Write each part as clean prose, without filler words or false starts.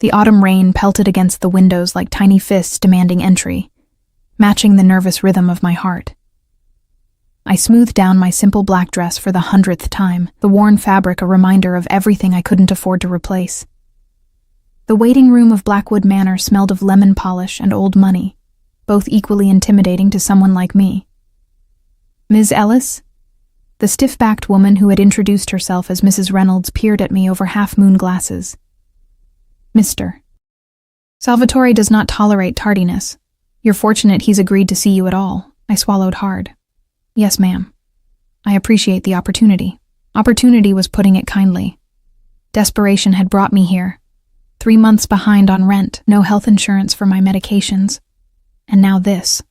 The autumn rain pelted against the windows like tiny fists demanding entry, matching the nervous rhythm of my heart. I smoothed down my simple black dress for the 100th time, the worn fabric a reminder of everything I couldn't afford to replace. The waiting room of Blackwood Manor smelled of lemon polish and old money, both equally intimidating to someone like me. "Ms. Ellis?" The stiff-backed woman who had introduced herself as Mrs. Reynolds peered at me over half-moon glasses. "Mr. Salvatore does not tolerate tardiness. You're fortunate he's agreed to see you at all." I swallowed hard. "Yes, ma'am. I appreciate the opportunity." Opportunity was putting it kindly. Desperation had brought me here. 3 months behind on rent, no health insurance for my medications. And now this.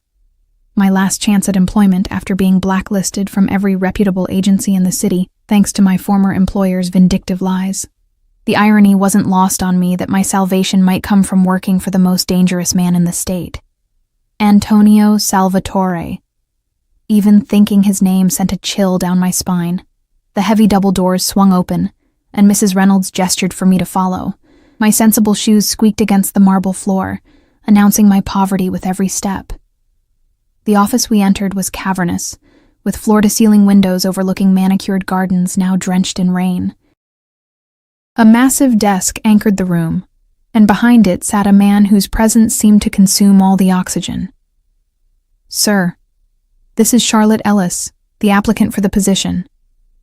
My last chance at employment after being blacklisted from every reputable agency in the city, thanks to my former employer's vindictive lies. The irony wasn't lost on me that my salvation might come from working for the most dangerous man in the state. Antonio Salvatore. Even thinking his name sent a chill down my spine. The heavy double doors swung open, and Mrs. Reynolds gestured for me to follow. My sensible shoes squeaked against the marble floor, announcing my poverty with every step. The office we entered was cavernous, with floor-to-ceiling windows overlooking manicured gardens now drenched in rain. A massive desk anchored the room, and behind it sat a man whose presence seemed to consume all the oxygen. "Sir, this is Charlotte Ellis, the applicant for the position."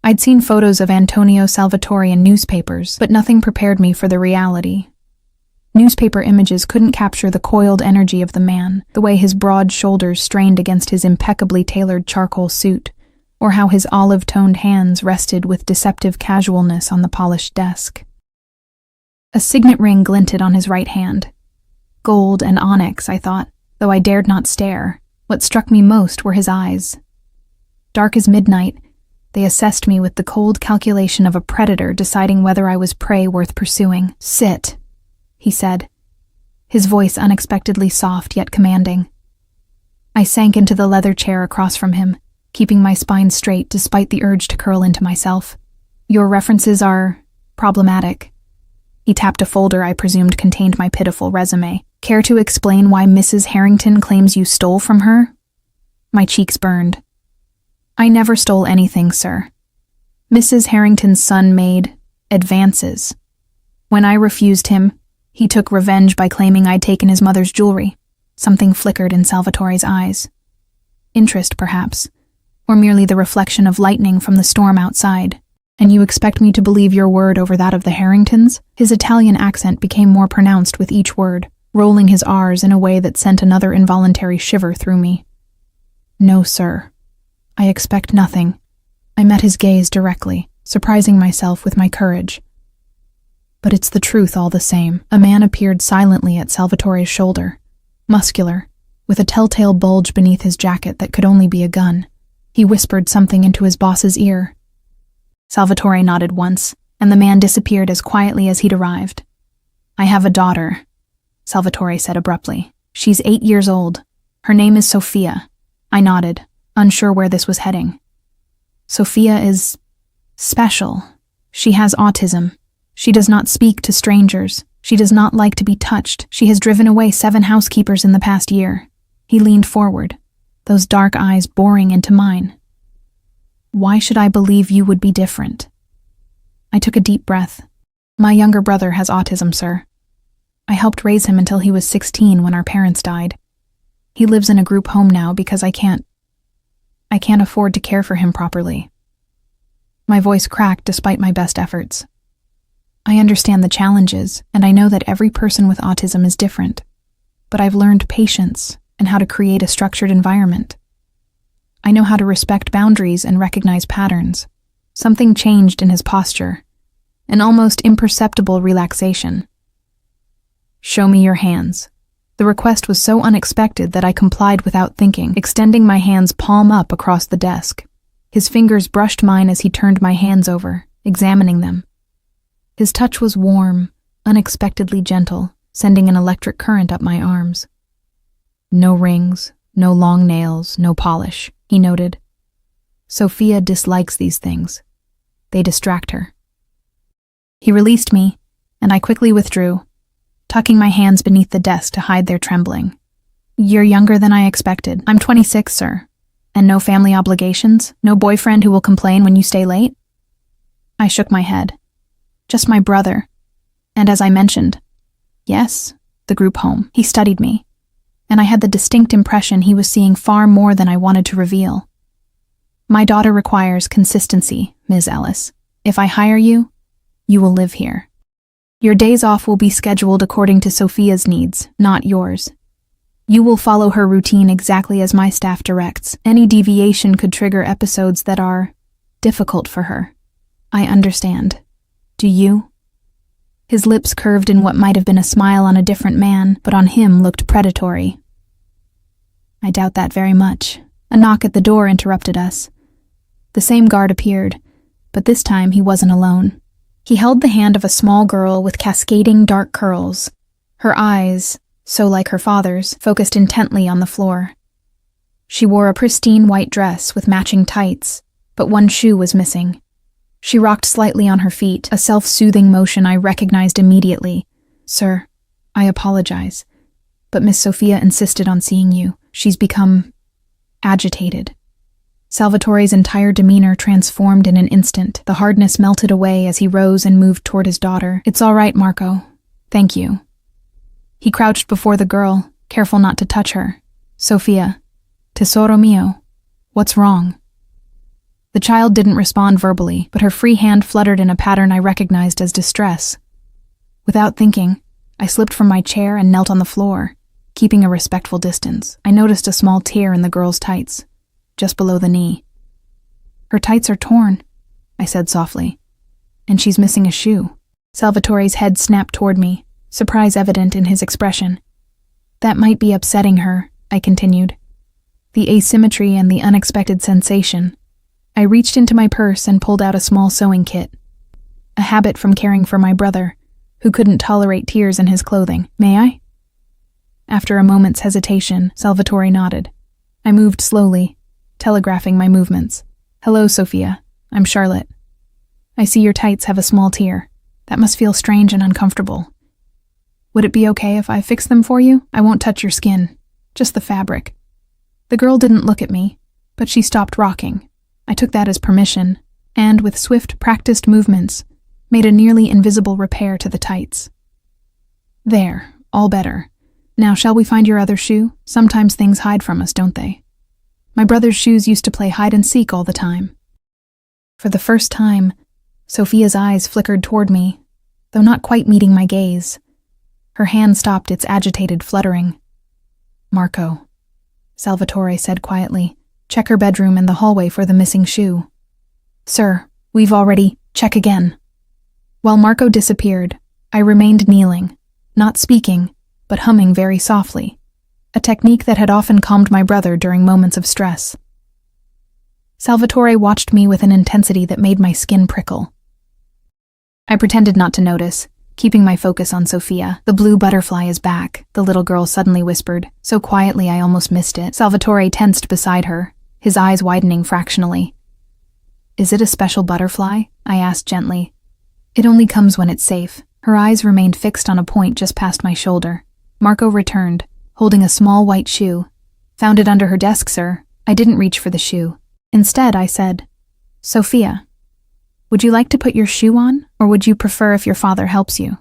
I'd seen photos of Antonio Salvatore in newspapers, but nothing prepared me for the reality. Newspaper images couldn't capture the coiled energy of the man, the way his broad shoulders strained against his impeccably tailored charcoal suit, or how his olive-toned hands rested with deceptive casualness on the polished desk. A signet ring glinted on his right hand. Gold and onyx, I thought, though I dared not stare. What struck me most were his eyes. Dark as midnight, they assessed me with the cold calculation of a predator deciding whether I was prey worth pursuing. "Sit," he said, his voice unexpectedly soft yet commanding. I sank into the leather chair across from him, keeping my spine straight despite the urge to curl into myself. "Your references are problematic." He tapped a folder I presumed contained my pitiful resume. "Care to explain why Mrs. Harrington claims you stole from her?" My cheeks burned. "I never stole anything, sir. Mrs. Harrington's son made advances. When I refused him, he took revenge by claiming I'd taken his mother's jewelry." Something flickered in Salvatore's eyes. Interest, perhaps, or merely the reflection of lightning from the storm outside. "And you expect me to believe your word over that of the Harringtons?" His Italian accent became more pronounced with each word, rolling his R's in a way that sent another involuntary shiver through me. "No, sir. I expect nothing." I met his gaze directly, surprising myself with my courage. "But it's the truth all the same." A man appeared silently at Salvatore's shoulder, muscular, with a telltale bulge beneath his jacket that could only be a gun. He whispered something into his boss's ear. Salvatore nodded once, and the man disappeared as quietly as he'd arrived. "I have a daughter," Salvatore said abruptly. "She's 8 years old. Her name is Sophia." I nodded, unsure where this was heading. "Sophia is special. She has autism. She does not speak to strangers. She does not like to be touched. She has driven away 7 housekeepers in the past year." He leaned forward, those dark eyes boring into mine. "Why should I believe you would be different?" I took a deep breath. "My younger brother has autism, sir. I helped raise him until he was 16 when our parents died. He lives in a group home now because I can't afford to care for him properly." My voice cracked despite my best efforts. "I understand the challenges, and I know that every person with autism is different. But I've learned patience and how to create a structured environment. I know how to respect boundaries and recognize patterns." Something changed in his posture, an almost imperceptible relaxation. "Show me your hands." The request was so unexpected that I complied without thinking, extending my hands palm up across the desk. His fingers brushed mine as he turned my hands over, examining them. His touch was warm, unexpectedly gentle, sending an electric current up my arms. "No rings, no long nails, no polish," he noted. "Sophia dislikes these things. They distract her." He released me, and I quickly withdrew, tucking my hands beneath the desk to hide their trembling. You're younger than I expected. I'm 26, sir. And no family obligations? No boyfriend who will complain when you stay late? I shook my head. Just my brother. And as I mentioned, yes, the group home. He studied me. And I had the distinct impression he was seeing far more than I wanted to reveal. My daughter requires consistency, Ms. Ellis. If I hire you, you will live here. Your days off will be scheduled according to Sophia's needs, not yours. You will follow her routine exactly as my staff directs. Any deviation could trigger episodes that are difficult for her. I understand. Do you? His lips curved in what might have been a smile on a different man, but on him looked predatory. I doubt that very much. A knock at the door interrupted us. The same guard appeared, but this time he wasn't alone. He held the hand of a small girl with cascading dark curls. Her eyes, so like her father's, focused intently on the floor. She wore a pristine white dress with matching tights, but one shoe was missing. She rocked slightly on her feet, a self-soothing motion I recognized immediately. Sir, I apologize, but Miss Sophia insisted on seeing you. She's become agitated. Salvatore's entire demeanor transformed in an instant. The hardness melted away as he rose and moved toward his daughter. It's all right, Marco. Thank you. He crouched before the girl, careful not to touch her. Sophia, tesoro mio, what's wrong? The child didn't respond verbally, but her free hand fluttered in a pattern I recognized as distress. Without thinking, I slipped from my chair and knelt on the floor, keeping a respectful distance. I noticed a small tear in the girl's tights, just below the knee. Her tights are torn, I said softly, and she's missing a shoe. Salvatore's head snapped toward me, surprise evident in his expression. That might be upsetting her, I continued. The asymmetry and the unexpected sensation. I reached into my purse and pulled out a small sewing kit, a habit from caring for my brother, who couldn't tolerate tears in his clothing. May I? After a moment's hesitation, Salvatore nodded. I moved slowly, telegraphing my movements. Hello, Sophia. I'm Charlotte. I see your tights have a small tear. That must feel strange and uncomfortable. Would it be okay if I fix them for you? I won't touch your skin, just the fabric. The girl didn't look at me, but she stopped rocking. I took that as permission, and with swift, practiced movements, made a nearly invisible repair to the tights. There, all better. Now shall we find your other shoe? Sometimes things hide from us, don't they? My brother's shoes used to play hide and seek all the time. For the first time, Sophia's eyes flickered toward me, though not quite meeting my gaze. Her hand stopped its agitated fluttering. Marco, Salvatore said quietly. Check her bedroom and the hallway for the missing shoe. Sir, we've already... Check again. While Marco disappeared, I remained kneeling, not speaking, but humming very softly, a technique that had often calmed my brother during moments of stress. Salvatore watched me with an intensity that made my skin prickle. I pretended not to notice, keeping my focus on Sophia. The blue butterfly is back, the little girl suddenly whispered, so quietly I almost missed it. Salvatore tensed beside her, his eyes widening fractionally. Is it a special butterfly? I asked gently. It only comes when it's safe. Her eyes remained fixed on a point just past my shoulder. Marco returned, holding a small white shoe. Found it under her desk, sir. I didn't reach for the shoe. Instead, I said, Sophia, would you like to put your shoe on, or would you prefer if your father helps you?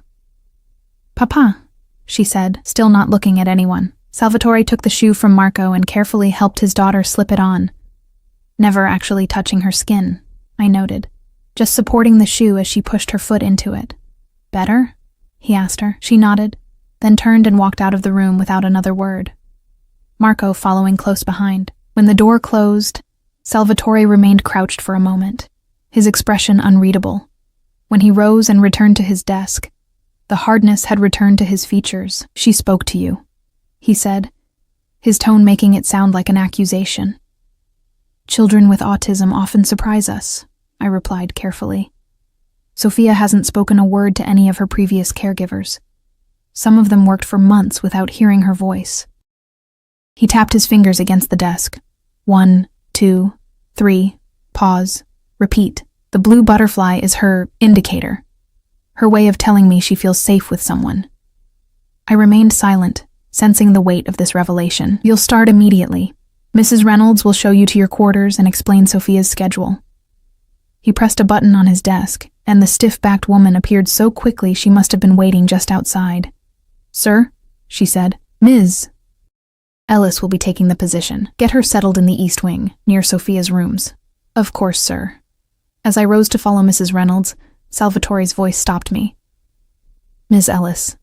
Papa, she said, still not looking at anyone. Salvatore took the shoe from Marco and carefully helped his daughter slip it on. Never actually touching her skin, I noted, just supporting the shoe as she pushed her foot into it. Better? He asked her. She nodded, then turned and walked out of the room without another word. Marco following close behind. When the door closed, Salvatore remained crouched for a moment, his expression unreadable. When he rose and returned to his desk, the hardness had returned to his features. She spoke to you, he said, his tone making it sound like an accusation. Children with autism often surprise us, I replied carefully. Sophia hasn't spoken a word to any of her previous caregivers. Some of them worked for months without hearing her voice. He tapped his fingers against the desk. 1, 2, 3, pause, repeat. The blue butterfly is her indicator, her way of telling me she feels safe with someone. I remained silent, sensing the weight of this revelation. "You'll start immediately. Mrs. Reynolds will show you to your quarters and explain Sophia's schedule." He pressed a button on his desk, and the stiff-backed woman appeared so quickly she must have been waiting just outside. "Sir," she said, "Ms. Ellis will be taking the position. Get her settled in the East Wing, near Sophia's rooms." "Of course, sir." As I rose to follow Mrs. Reynolds, Salvatore's voice stopped me. "Ms. Ellis."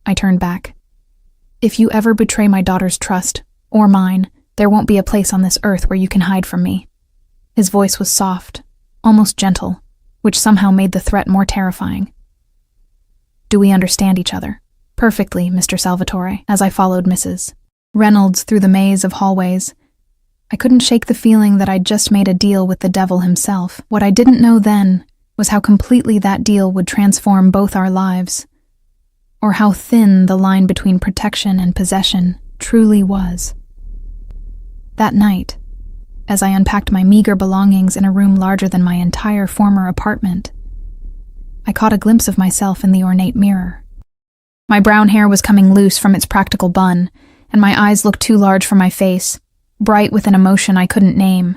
I turned back. "If you ever betray my daughter's trust, or mine, there won't be a place on this earth where you can hide from me." His voice was soft, almost gentle, which somehow made the threat more terrifying. "Do we understand each other?" "Perfectly, Mr. Salvatore," as I followed Mrs. Reynolds through the maze of hallways. I couldn't shake the feeling that I'd just made a deal with the devil himself. What I didn't know then was how completely that deal would transform both our lives, or how thin the line between protection and possession truly was. That night, as I unpacked my meager belongings in a room larger than my entire former apartment, I caught a glimpse of myself in the ornate mirror. My brown hair was coming loose from its practical bun, and my eyes looked too large for my face, bright with an emotion I couldn't name.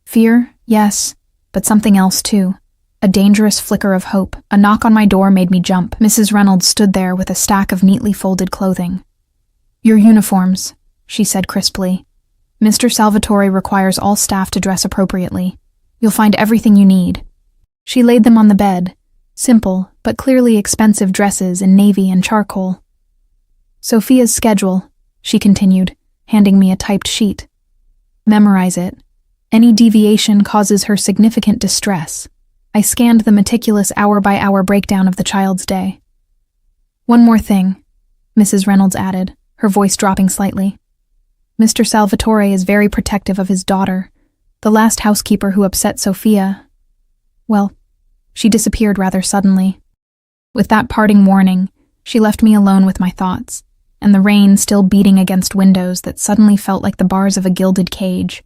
Fear, yes, but something else too. A dangerous flicker of hope. A knock on my door made me jump. Mrs. Reynolds stood there with a stack of neatly folded clothing. "Your uniforms," she said crisply. "Mr. Salvatore requires all staff to dress appropriately. You'll find everything you need." She laid them on the bed, simple but clearly expensive dresses in navy and charcoal. "Sophia's schedule," she continued, handing me a typed sheet. "Memorize it. Any deviation causes her significant distress." I scanned the meticulous hour-by-hour breakdown of the child's day. "One more thing," Mrs. Reynolds added, her voice dropping slightly. "Mr. Salvatore is very protective of his daughter. The last housekeeper who upset Sophia, well, she disappeared rather suddenly." With that parting warning, she left me alone with my thoughts, and the rain still beating against windows that suddenly felt like the bars of a gilded cage.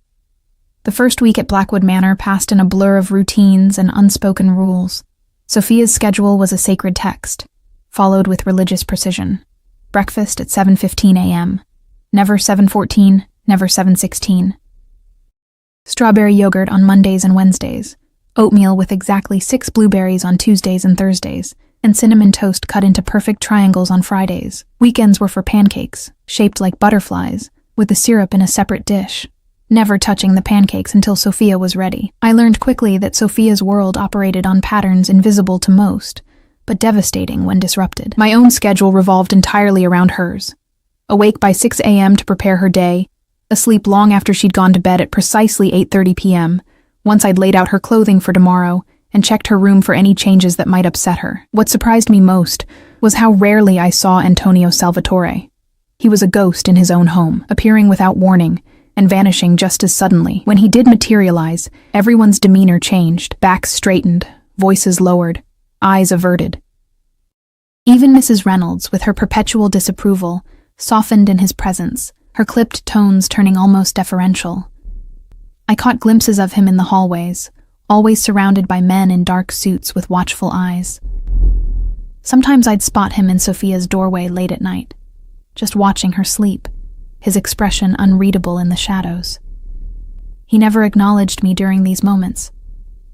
The first week at Blackwood Manor passed in a blur of routines and unspoken rules. Sophia's schedule was a sacred text, followed with religious precision. Breakfast at 7:15 a.m. Never 7:14, never 7:16. Strawberry yogurt on Mondays and Wednesdays. Oatmeal with exactly 6 blueberries on Tuesdays and Thursdays, and cinnamon toast cut into perfect triangles on Fridays. Weekends were for pancakes, shaped like butterflies, with the syrup in a separate dish, never touching the pancakes until Sophia was ready. I learned quickly that Sophia's world operated on patterns invisible to most, but devastating when disrupted. My own schedule revolved entirely around hers. Awake by 6 a.m. to prepare her day, asleep long after she'd gone to bed at precisely 8:30 p.m., once I'd laid out her clothing for tomorrow and checked her room for any changes that might upset her. What surprised me most was how rarely I saw Antonio Salvatore. He was a ghost in his own home, appearing without warning and vanishing just as suddenly. When he did materialize, everyone's demeanor changed, backs straightened, voices lowered, eyes averted. Even Mrs. Reynolds, with her perpetual disapproval, softened in his presence, her clipped tones turning almost deferential. I caught glimpses of him in the hallways, always surrounded by men in dark suits with watchful eyes. Sometimes I'd spot him in Sophia's doorway late at night, just watching her sleep, his expression unreadable in the shadows. He never acknowledged me during these moments,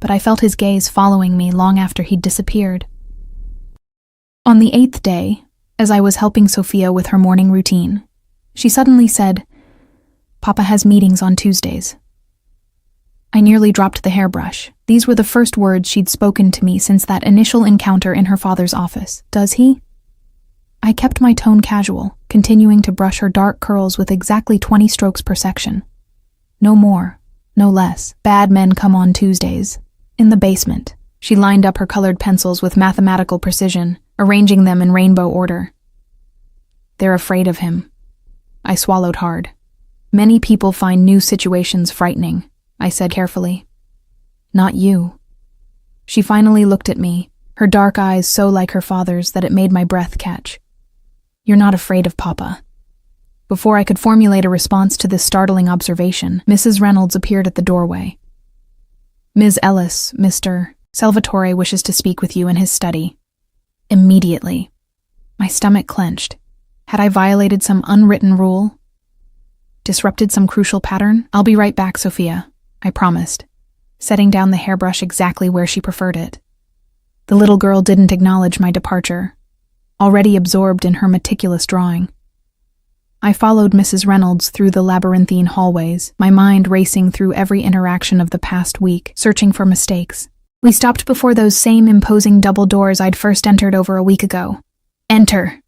but I felt his gaze following me long after he'd disappeared. On the 8th day, as I was helping Sophia with her morning routine, she suddenly said, "Papa has meetings on Tuesdays." I nearly dropped the hairbrush. These were the first words she'd spoken to me since that initial encounter in her father's office. "Does he?" I kept my tone casual, continuing to brush her dark curls with exactly 20 strokes per section. No more, no less. "Bad men come on Tuesdays. In the basement." She lined up her colored pencils with mathematical precision, arranging them in rainbow order. "They're afraid of him." I swallowed hard. "Many people find new situations frightening," I said carefully. "Not you." She finally looked at me, her dark eyes so like her father's that it made my breath catch. "You're not afraid of Papa." Before I could formulate a response to this startling observation, Mrs. Reynolds appeared at the doorway. "Ms. Ellis, Mr. Salvatore wishes to speak with you in his study." Immediately. My stomach clenched. Had I violated some unwritten rule? Disrupted some crucial pattern? "I'll be right back, Sophia," I promised, setting down the hairbrush exactly where she preferred it. The little girl didn't acknowledge my departure, already absorbed in her meticulous drawing. I followed Mrs. Reynolds through the labyrinthine hallways, my mind racing through every interaction of the past week, searching for mistakes. We stopped before those same imposing double doors I'd first entered over a week ago. "Enter,"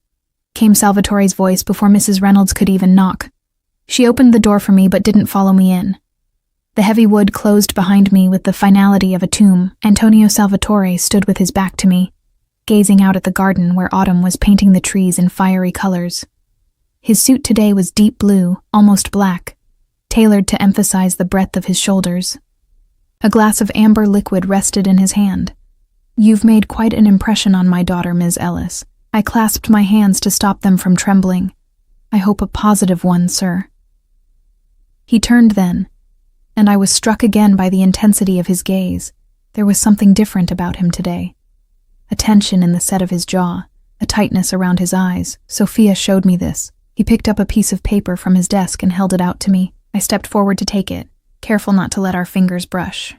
came Salvatore's voice before Mrs. Reynolds could even knock. She opened the door for me but didn't follow me in. The heavy wood closed behind me with the finality of a tomb. Antonio Salvatore stood with his back to me, gazing out at the garden where autumn was painting the trees in fiery colors. His suit today was deep blue, almost black, tailored to emphasize the breadth of his shoulders. A glass of amber liquid rested in his hand. "You've made quite an impression on my daughter, Ms. Ellis." I clasped my hands to stop them from trembling. "I hope a positive one, sir." He turned then, and I was struck again by the intensity of his gaze. There was something different about him today. A tension in the set of his jaw, a tightness around his eyes. Sophia showed me this. He picked up a piece of paper from his desk and held it out to me. I stepped forward to take it, careful not to let our fingers brush.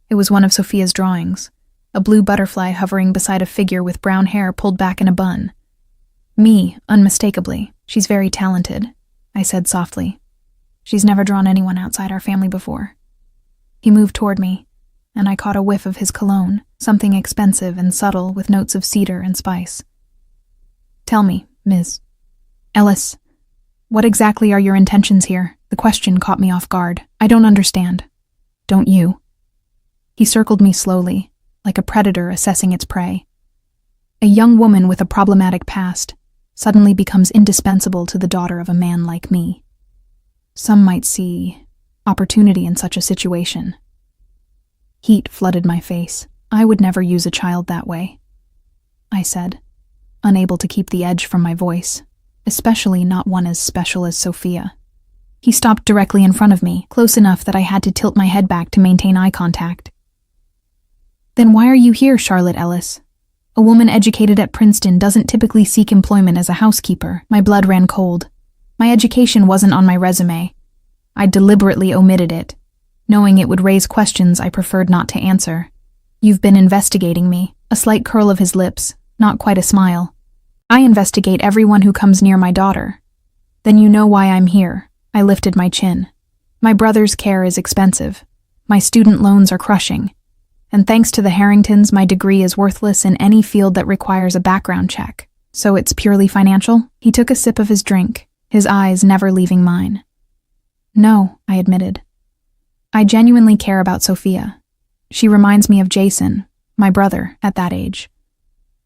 It was one of Sophia's drawings, a blue butterfly hovering beside a figure with brown hair pulled back in a bun. Me, unmistakably. "She's very talented," I said softly. "She's never drawn anyone outside our family before." He moved toward me, and I caught a whiff of his cologne, something expensive and subtle with notes of cedar and spice. "Tell me, Ms. Ellis, what exactly are your intentions here?" The question caught me off guard. "I don't understand." "Don't you?" He circled me slowly, like a predator assessing its prey. A young woman with a problematic past suddenly becomes indispensable to the daughter of a man like me. Some might see opportunity in such a situation. Heat flooded my face. "I would never use a child that way," I said, unable to keep the edge from my voice, especially not one as special as Sophia. He stopped directly in front of me, close enough that I had to tilt my head back to maintain eye contact. "Then why are you here, Charlotte Ellis? A woman educated at Princeton doesn't typically seek employment as a housekeeper." My blood ran cold. My education wasn't on my resume. I deliberately omitted it, knowing it would raise questions I preferred not to answer. "You've been investigating me." A slight curl of his lips, not quite a smile. "I investigate everyone who comes near my daughter." "Then you know why I'm here." I lifted my chin. "My brother's care is expensive. My student loans are crushing. And thanks to the Harringtons, my degree is worthless in any field that requires a background check. So it's purely financial?" He took a sip of his drink, his eyes never leaving mine. "No," I admitted. "I genuinely care about Sophia. She reminds me of Jason, my brother, at that age.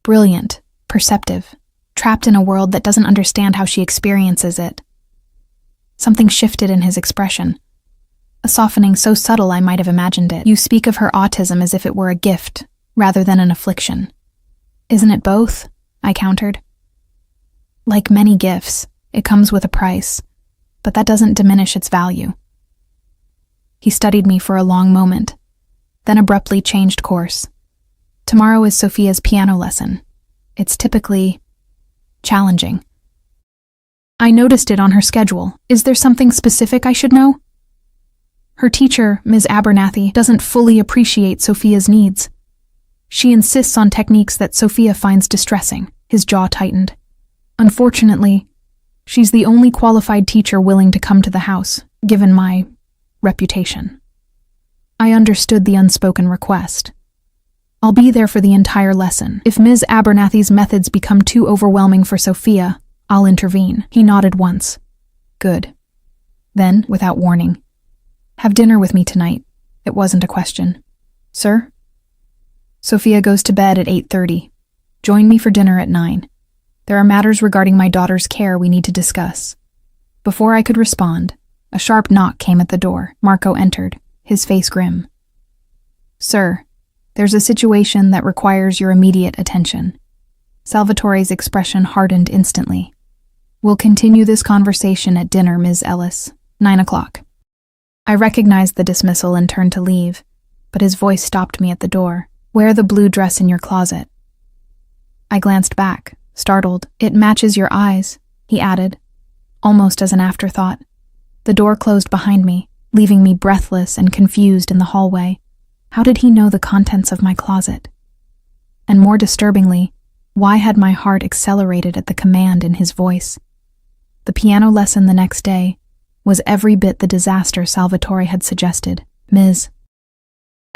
Brilliant, perceptive, trapped in a world that doesn't understand how she experiences it." Something shifted in his expression, a softening so subtle I might have imagined it. "You speak of her autism as if it were a gift, rather than an affliction." "Isn't it both?" I countered. "Like many gifts, it comes with a price, but that doesn't diminish its value." He studied me for a long moment, then abruptly changed course. "Tomorrow is Sophia's piano lesson. It's typically challenging. I noticed it on her schedule. Is there something specific I should know?" "Her teacher, Ms. Abernathy, doesn't fully appreciate Sophia's needs. She insists on techniques that Sophia finds distressing." His jaw tightened. "Unfortunately, she's the only qualified teacher willing to come to the house, given my reputation." I understood the unspoken request. "I'll be there for the entire lesson. If Ms. Abernathy's methods become too overwhelming for Sophia, I'll intervene." He nodded once. "Good." Then, without warning, "Have dinner with me tonight." It wasn't a question. "Sir?" "Sophia goes to bed at 8:30. Join me for dinner at 9. There are matters regarding my daughter's care we need to discuss." Before I could respond, a sharp knock came at the door. Marco entered, his face grim. "Sir, there's a situation that requires your immediate attention." Salvatore's expression hardened instantly. "We'll continue this conversation at dinner, Ms. Ellis. 9 o'clock. I recognized the dismissal and turned to leave, but his voice stopped me at the door. "Wear the blue dress in your closet." I glanced back, startled. "It matches your eyes." he added, almost as an afterthought. The door closed behind me, leaving me breathless and confused in the hallway. How did he know the contents of my closet? And more disturbingly, why had my heart accelerated at the command in his voice? The piano lesson the next day was every bit the disaster Salvatore had suggested. Ms.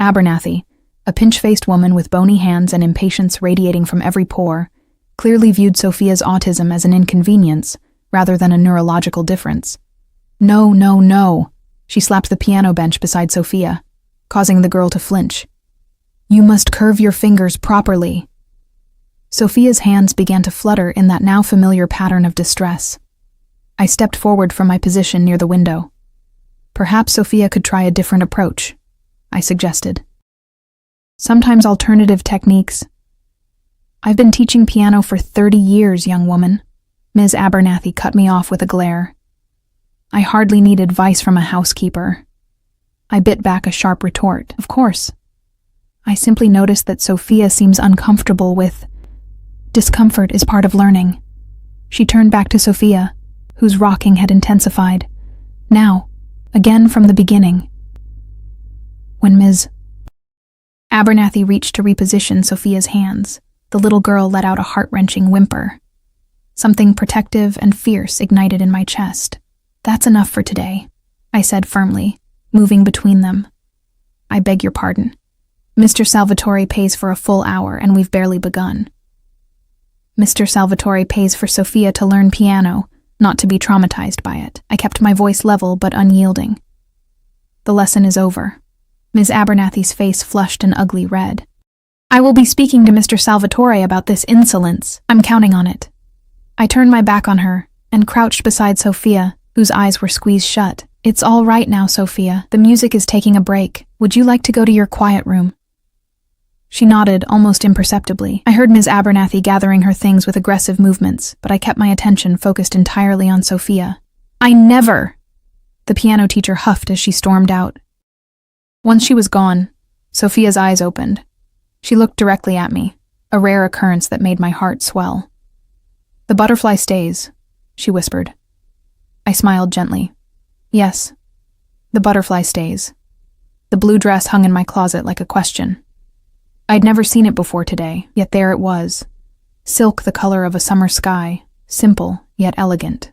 Abernathy, a pinch-faced woman with bony hands and impatience radiating from every pore, clearly viewed Sophia's autism as an inconvenience rather than a neurological difference. No, no, no. She slapped the piano bench beside Sophia, causing the girl to flinch. You must curve your fingers properly. Sophia's hands began to flutter in that now familiar pattern of distress. I stepped forward from my position near the window. Perhaps Sophia could try a different approach, I suggested. Sometimes alternative techniques. I've been teaching piano for 30 years, young woman. Ms. Abernathy cut me off with a glare. I hardly need advice from a housekeeper. I bit back a sharp retort. Of course. I simply noticed that Sophia seems uncomfortable with... Discomfort is part of learning. She turned back to Sophia, whose rocking had intensified. Now, again from the beginning. When Ms. Abernathy reached to reposition Sophia's hands, the little girl let out a heart-wrenching whimper. Something protective and fierce ignited in my chest. That's enough for today, I said firmly, moving between them. I beg your pardon. Mr. Salvatore pays for a full hour and we've barely begun. Mr. Salvatore pays for Sophia to learn piano, not to be traumatized by it. I kept my voice level but unyielding. The lesson is over. Ms. Abernathy's face flushed an ugly red. I will be speaking to Mr. Salvatore about this insolence. I'm counting on it. I turned my back on her and crouched beside Sophia, whose eyes were squeezed shut. It's all right now, Sophia. The music is taking a break. Would you like to go to your quiet room? She nodded, almost imperceptibly. I heard Ms. Abernathy gathering her things with aggressive movements, but I kept my attention focused entirely on Sophia. I never! The piano teacher huffed as she stormed out. Once she was gone, Sophia's eyes opened. She looked directly at me, a rare occurrence that made my heart swell. The butterfly stays, she whispered. I smiled gently. Yes, the butterfly stays. The blue dress hung in my closet like a question. I'd never seen it before today, yet there it was. Silk the color of a summer sky, simple yet elegant.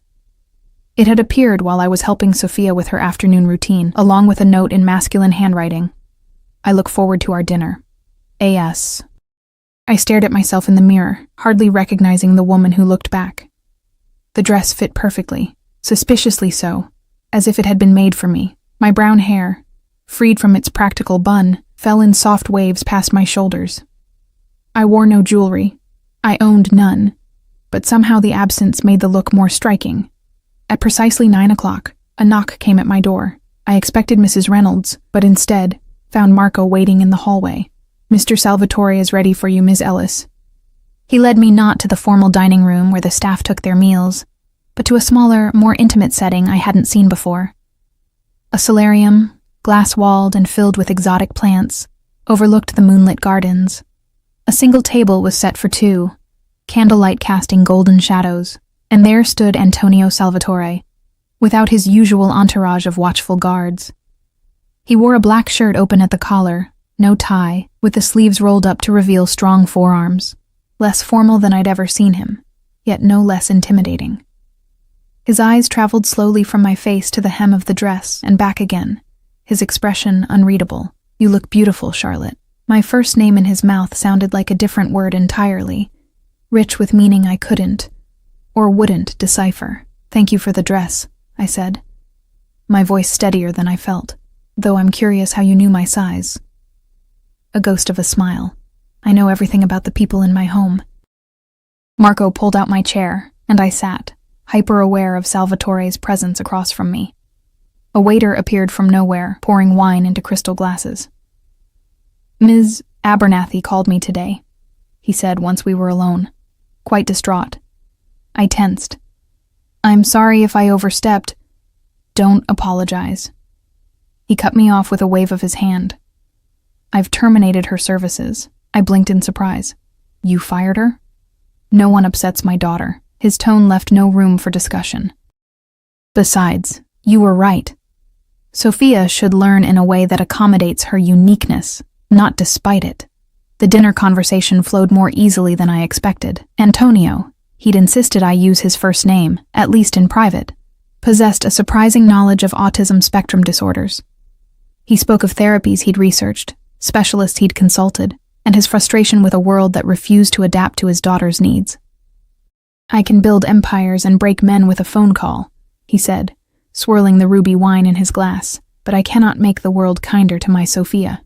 It had appeared while I was helping Sophia with her afternoon routine, along with a note in masculine handwriting. I look forward to our dinner. A.S. I stared at myself in the mirror, hardly recognizing the woman who looked back. The dress fit perfectly, suspiciously so, as if it had been made for me. My brown hair, freed from its practical bun, fell in soft waves past my shoulders. I wore no jewelry. I owned none, but somehow the absence made the look more striking. At precisely 9 o'clock, a knock came at my door. I expected Mrs. Reynolds, but instead found Marco waiting in the hallway. Mr. Salvatore is ready for you, Ms. Ellis. He led me not to the formal dining room where the staff took their meals, but to a smaller, more intimate setting I hadn't seen before. A solarium, glass-walled and filled with exotic plants, overlooked the moonlit gardens. A single table was set for two, candlelight casting golden shadows, and there stood Antonio Salvatore, without his usual entourage of watchful guards. He wore a black shirt open at the collar, no tie, with the sleeves rolled up to reveal strong forearms, less formal than I'd ever seen him, yet no less intimidating. His eyes traveled slowly from my face to the hem of the dress and back again, his expression unreadable. You look beautiful, Charlotte. My first name in his mouth sounded like a different word entirely, rich with meaning I couldn't, or wouldn't, decipher. Thank you for the dress, I said, my voice steadier than I felt, though I'm curious how you knew my size. A ghost of a smile. I know everything about the people in my home. Marco pulled out my chair, and I sat, hyper-aware of Salvatore's presence across from me. A waiter appeared from nowhere, pouring wine into crystal glasses. Ms. Abernathy called me today, he said once we were alone, quite distraught. I tensed. I'm sorry if I overstepped. Don't apologize. He cut me off with a wave of his hand. I've terminated her services. I blinked in surprise. You fired her? No one upsets my daughter, His tone left no room for discussion. Besides, you were right. Sophia should learn in a way that accommodates her uniqueness, not despite it. The dinner conversation flowed more easily than I expected. Antonio, he'd insisted I use his first name, at least in private, possessed a surprising knowledge of autism spectrum disorders. He spoke of therapies he'd researched, specialists he'd consulted, and his frustration with a world that refused to adapt to his daughter's needs. I can build empires and break men with a phone call, he said, swirling the ruby wine in his glass, but I cannot make the world kinder to my Sophia.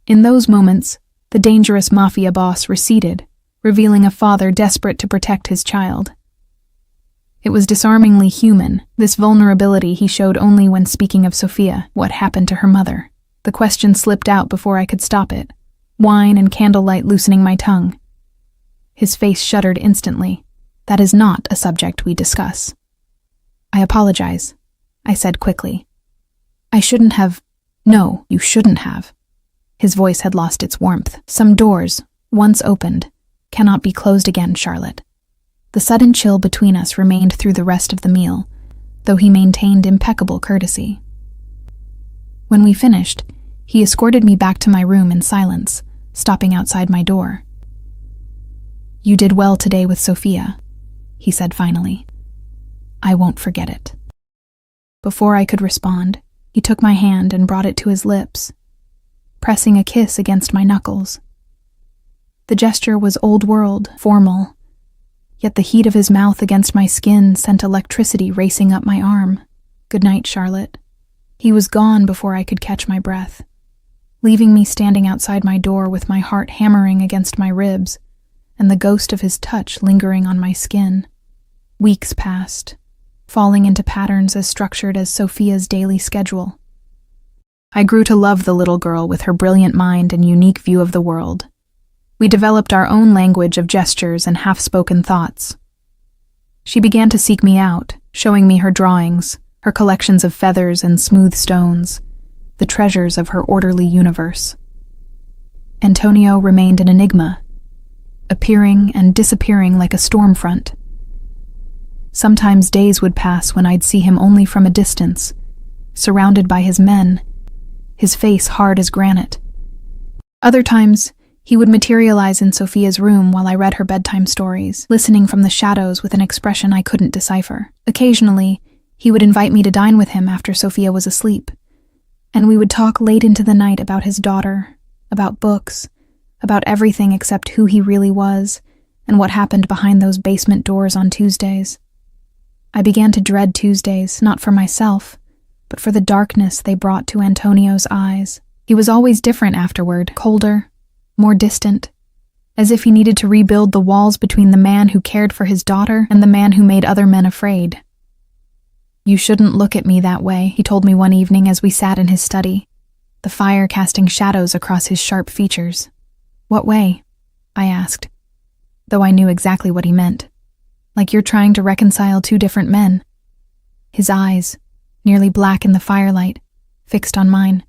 In those moments, the dangerous mafia boss receded, revealing a father desperate to protect his child. It was disarmingly human, this vulnerability he showed only when speaking of Sophia, what happened to her mother. The question slipped out before I could stop it, wine and candlelight loosening my tongue. His face shuddered instantly. That is not a subject we discuss. I apologize, I said quickly. I shouldn't have. No, you shouldn't have. His voice had lost its warmth. Some doors, once opened, cannot be closed again, Charlotte. The sudden chill between us remained through the rest of the meal, though he maintained impeccable courtesy. When we finished, he escorted me back to my room in silence, stopping outside my door. You did well today with Sophia, he said finally. I won't forget it. Before I could respond, he took my hand and brought it to his lips, pressing a kiss against my knuckles. The gesture was old-world, formal, yet the heat of his mouth against my skin sent electricity racing up my arm. Good night, Charlotte. He was gone before I could catch my breath, leaving me standing outside my door with my heart hammering against my ribs and the ghost of his touch lingering on my skin. Weeks passed, falling into patterns as structured as Sophia's daily schedule. I grew to love the little girl with her brilliant mind and unique view of the world. We developed our own language of gestures and half-spoken thoughts. She began to seek me out, showing me her drawings, her collections of feathers and smooth stones, the treasures of her orderly universe. Antonio remained an enigma, appearing and disappearing like a storm front. Sometimes days would pass when I'd see him only from a distance, surrounded by his men, his face hard as granite. Other times, he would materialize in Sophia's room while I read her bedtime stories, listening from the shadows with an expression I couldn't decipher. Occasionally, he would invite me to dine with him after Sophia was asleep, and we would talk late into the night about his daughter, about books, about everything except who he really was and what happened behind those basement doors on Tuesdays. I began to dread Tuesdays, not for myself, but for the darkness they brought to Antonio's eyes. He was always different afterward, colder, more distant, as if he needed to rebuild the walls between the man who cared for his daughter and the man who made other men afraid. You shouldn't look at me that way, he told me one evening as we sat in his study, the fire casting shadows across his sharp features. What way? I asked, though I knew exactly what he meant. Like you're trying to reconcile two different men. His eyes, nearly black in the firelight, fixed on mine.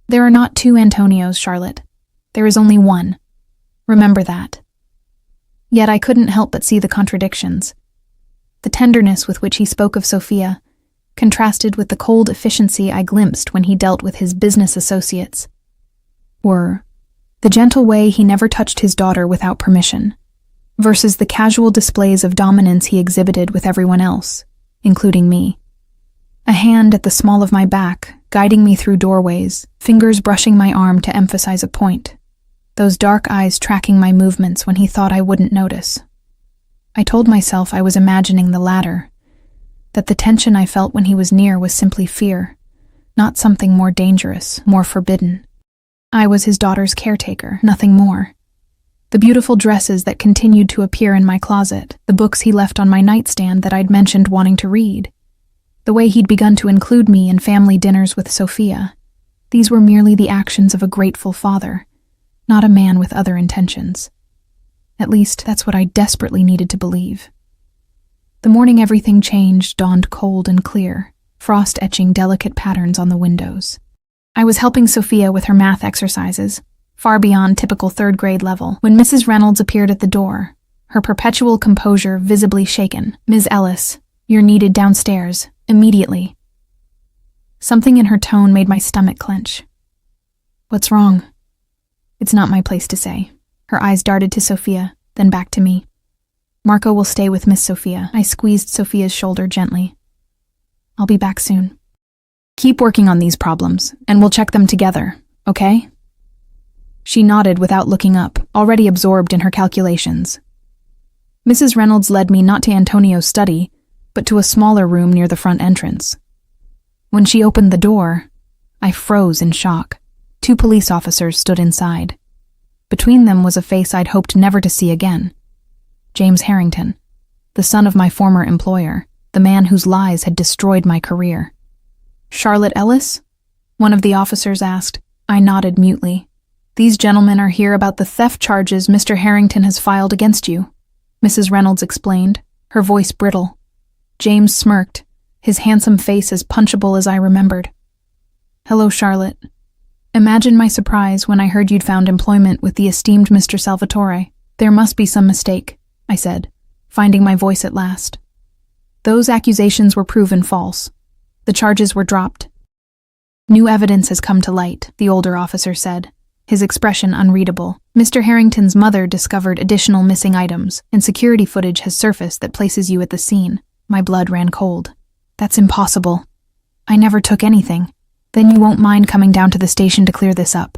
There are not two Antonios, Charlotte. There is only one. Remember that. Yet I couldn't help but see the contradictions. The tenderness with which he spoke of Sophia contrasted with the cold efficiency I glimpsed when he dealt with his business associates. Or the gentle way he never touched his daughter without permission, versus the casual displays of dominance he exhibited with everyone else, including me. A hand at the small of my back, guiding me through doorways, fingers brushing my arm to emphasize a point, those dark eyes tracking my movements when he thought I wouldn't notice. I told myself I was imagining the latter, that the tension I felt when he was near was simply fear, not something more dangerous, more forbidden. I was his daughter's caretaker, nothing more. The beautiful dresses that continued to appear in my closet, the books he left on my nightstand that I'd mentioned wanting to read, the way he'd begun to include me in family dinners with Sophia, these were merely the actions of a grateful father, not a man with other intentions. At least, that's what I desperately needed to believe. The morning everything changed dawned cold and clear, frost etching delicate patterns on the windows. I was helping Sophia with her math exercises, far beyond typical third-grade level, when Mrs. Reynolds appeared at the door, her perpetual composure visibly shaken. "Ms. Ellis, you're needed downstairs, immediately." Something in her tone made my stomach clench. "What's wrong?" "It's not my place to say." Her eyes darted to Sophia, then back to me. "Marco will stay with Miss Sophia." I squeezed Sophia's shoulder gently. "I'll be back soon." "Keep working on these problems, and we'll check them together, okay?" She nodded without looking up, already absorbed in her calculations. Mrs. Reynolds led me not to Antonio's study, but to a smaller room near the front entrance. When she opened the door, I froze in shock. 2 police officers stood inside. Between them was a face I'd hoped never to see again. James Harrington, the son of my former employer, the man whose lies had destroyed my career. "Charlotte Ellis?" one of the officers asked. I nodded mutely. "These gentlemen are here about the theft charges Mr. Harrington has filed against you," Mrs. Reynolds explained, her voice brittle. James smirked, his handsome face as punchable as I remembered. "Hello, Charlotte. Imagine my surprise when I heard you'd found employment with the esteemed Mr. Salvatore. There must be some mistake," I said, finding my voice at last. "Those accusations were proven false. The charges were dropped." "New evidence has come to light," the older officer said, his expression unreadable. "Mr. Harrington's mother discovered additional missing items, and security footage has surfaced that places you at the scene." My blood ran cold. "That's impossible. I never took anything." "Then you won't mind coming down to the station to clear this up."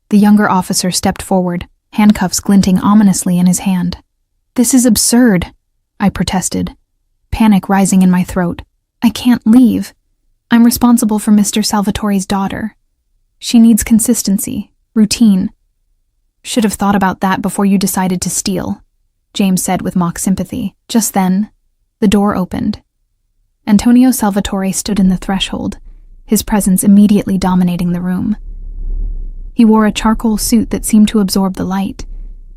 The younger officer stepped forward, handcuffs glinting ominously in his hand. "This is absurd," I protested, panic rising in my throat. "I can't leave. I'm responsible for Mr. Salvatore's daughter. She needs consistency, routine." "Should have thought about that before you decided to steal," James said with mock sympathy. Just then, the door opened. Antonio Salvatore stood in the threshold, his presence immediately dominating the room. He wore a charcoal suit that seemed to absorb the light,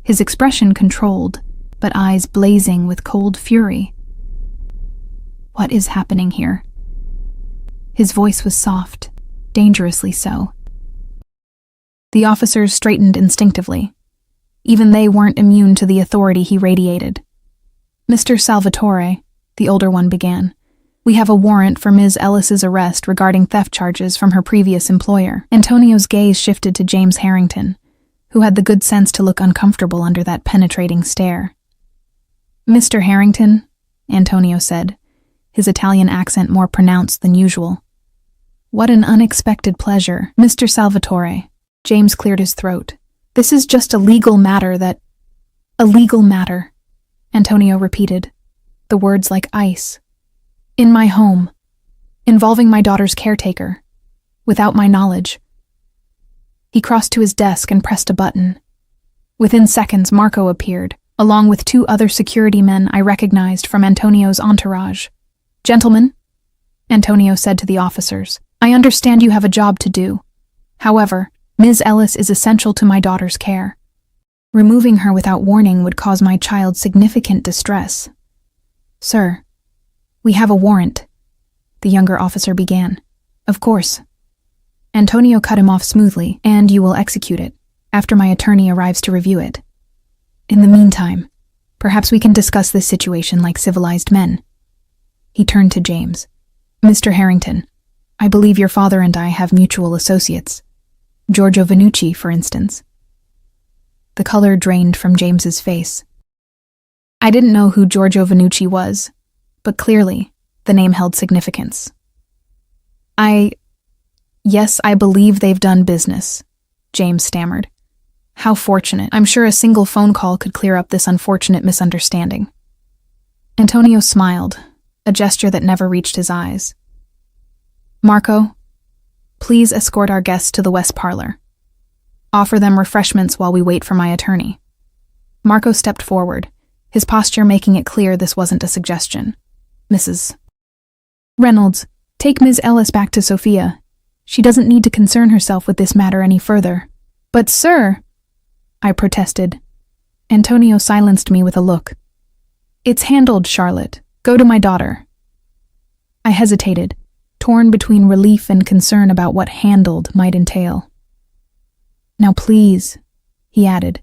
his expression controlled, but eyes blazing with cold fury. "What is happening here?" His voice was soft, dangerously so. The officers straightened instinctively. Even they weren't immune to the authority he radiated. "Mr. Salvatore," the older one began, "we have a warrant for Ms. Ellis's arrest regarding theft charges from her previous employer." Antonio's gaze shifted to James Harrington, who had the good sense to look uncomfortable under that penetrating stare. "Mr. Harrington," Antonio said, his Italian accent more pronounced than usual. "What an unexpected pleasure. Mr. Salvatore," James cleared his throat. "This is just a legal matter that—" "A legal matter," Antonio repeated, the words like ice. "In my home, involving my daughter's caretaker, without my knowledge." He crossed to his desk and pressed a button. Within seconds, Marco appeared, along with 2 other security men I recognized from Antonio's entourage. "Gentlemen," Antonio said to the officers, "I understand you have a job to do. However, Ms. Ellis is essential to my daughter's care. Removing her without warning would cause my child significant distress." "Sir, we have a warrant," the younger officer began. "Of course." Antonio cut him off smoothly. "And you will execute it, after my attorney arrives to review it. In the meantime, perhaps we can discuss this situation like civilized men." He turned to James. "Mr. Harrington, I believe your father and I have mutual associates. Giorgio Vannucci, for instance." The color drained from James's face. I didn't know who Giorgio Vannucci was, but clearly, the name held significance. Yes, I believe they've done business," James stammered. "How fortunate. I'm sure a single phone call could clear up this unfortunate misunderstanding." Antonio smiled, a gesture that never reached his eyes. "Marco, please escort our guests to the West Parlor. Offer them refreshments while we wait for my attorney." Marco stepped forward, his posture making it clear this wasn't a suggestion. "Mrs. Reynolds, take Ms. Ellis back to Sophia. She doesn't need to concern herself with this matter any further." "But sir," I protested. Antonio silenced me with a look. "It's handled, Charlotte. Go to my daughter." I hesitated, torn between relief and concern about what handled might entail. "Now please," he added,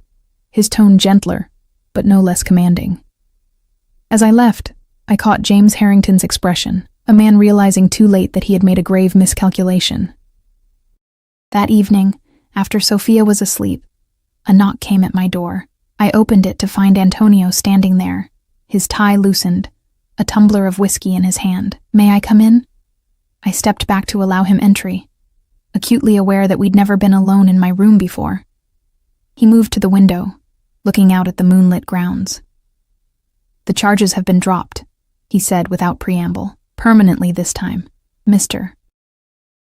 his tone gentler, but no less commanding. As I left, I caught James Harrington's expression, a man realizing too late that he had made a grave miscalculation. That evening, after Sophia was asleep, a knock came at my door. I opened it to find Antonio standing there, his tie loosened, a tumbler of whiskey in his hand. "May I come in?" I stepped back to allow him entry, acutely aware that we'd never been alone in my room before. He moved to the window, looking out at the moonlit grounds. "The charges have been dropped," he said without preamble. "Permanently this time, Mr.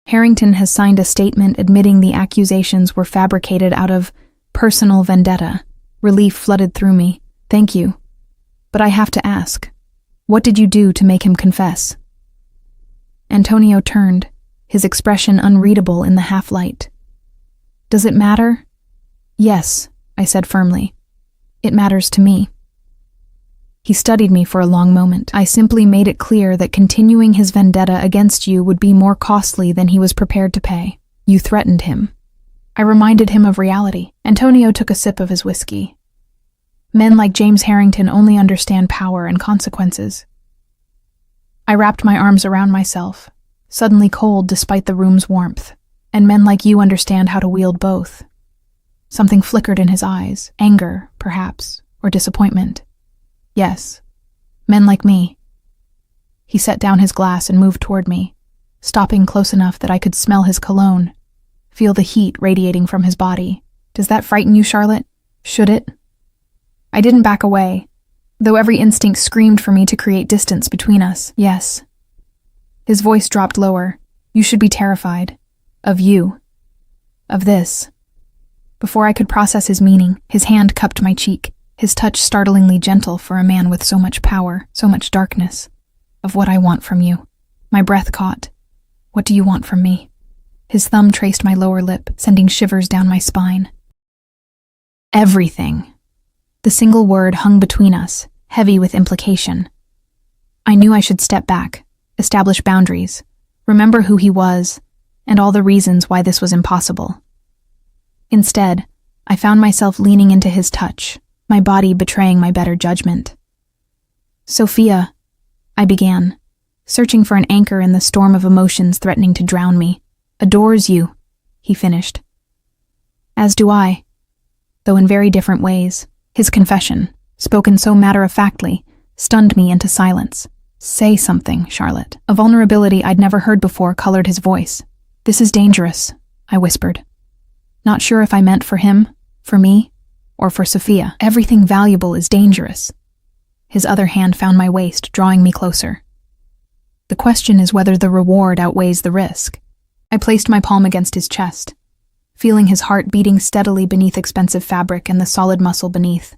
Harrington has signed a statement admitting the accusations were fabricated out of personal vendetta." Relief flooded through me. "Thank you. But I have to ask, what did you do to make him confess?" Antonio turned, his expression unreadable in the half-light. "Does it matter?" "Yes," I said firmly. "It matters to me." He studied me for a long moment. "I simply made it clear that continuing his vendetta against you would be more costly than he was prepared to pay. You threatened him." I reminded him of reality. Antonio took a sip of his whiskey. Men like James Harrington only understand power and consequences. I wrapped my arms around myself, suddenly cold despite the room's warmth. "And men like you understand how to wield both." Something flickered in his eyes, anger, perhaps, or disappointment. "Yes, men like me." He set down his glass and moved toward me, stopping close enough that I could smell his cologne, feel the heat radiating from his body. "Does that frighten you, Charlotte? Should it?" I didn't back away, though every instinct screamed for me to create distance between us. "Yes." His voice dropped lower. "You should be terrified. Of you. Of this." Before I could process his meaning, his hand cupped my cheek, his touch startlingly gentle for a man with so much power, so much darkness. "Of what I want from you." My breath caught. "What do you want from me?" His thumb traced my lower lip, sending shivers down my spine. "Everything." The single word hung between us, heavy with implication. I knew I should step back, establish boundaries, remember who he was, and all the reasons why this was impossible. Instead, I found myself leaning into his touch, my body betraying my better judgment. "Sophia," I began, searching for an anchor in the storm of emotions threatening to drown me. "Adores you," he finished. "As do I, though in very different ways." His confession, spoken so matter-of-factly, stunned me into silence. "Say something, Charlotte." A vulnerability I'd never heard before colored his voice. "This is dangerous," I whispered. Not sure if I meant for him, for me, or for Sophia. "Everything valuable is dangerous." His other hand found my waist, drawing me closer. "The question is whether the reward outweighs the risk." I placed my palm against his chest, feeling his heart beating steadily beneath expensive fabric and the solid muscle beneath.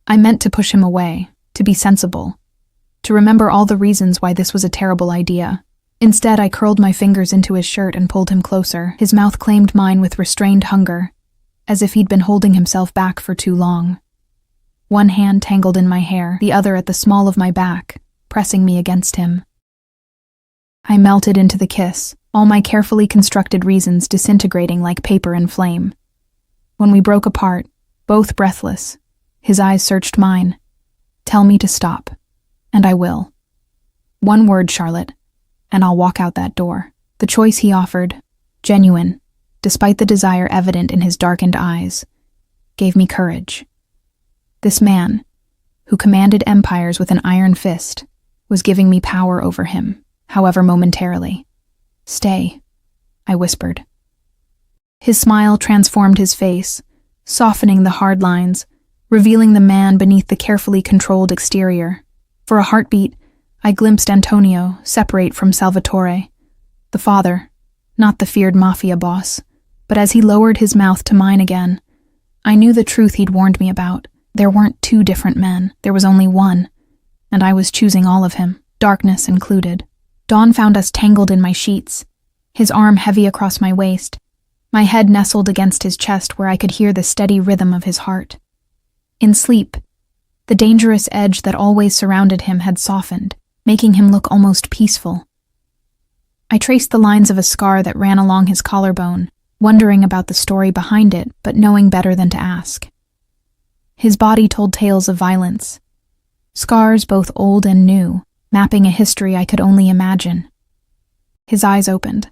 I meant to push him away, to be sensible, to remember all the reasons why this was a terrible idea. Instead, I curled my fingers into his shirt and pulled him closer. His mouth claimed mine with restrained hunger, as if he'd been holding himself back for too long. One hand tangled in my hair, the other at the small of my back, pressing me against him. I melted into the kiss, all my carefully constructed reasons disintegrating like paper in flame. When we broke apart, both breathless, his eyes searched mine. "Tell me to stop, and I will. One word, Charlotte, and I'll walk out that door." The choice he offered, genuine, despite the desire evident in his darkened eyes, gave me courage. This man, who commanded empires with an iron fist, was giving me power over him, however momentarily. "Stay," I whispered. His smile transformed his face, softening the hard lines, revealing the man beneath the carefully controlled exterior. For a heartbeat, I glimpsed Antonio, separate from Salvatore, the father, not the feared mafia boss. But as he lowered his mouth to mine again, I knew the truth he'd warned me about. There weren't two different men, there was only one, and I was choosing all of him, darkness included. Dawn found us tangled in my sheets, his arm heavy across my waist, my head nestled against his chest where I could hear the steady rhythm of his heart. In sleep, the dangerous edge that always surrounded him had softened, making him look almost peaceful. I traced the lines of a scar that ran along his collarbone, wondering about the story behind it, but knowing better than to ask. His body told tales of violence, scars both old and new, mapping a history I could only imagine. His eyes opened,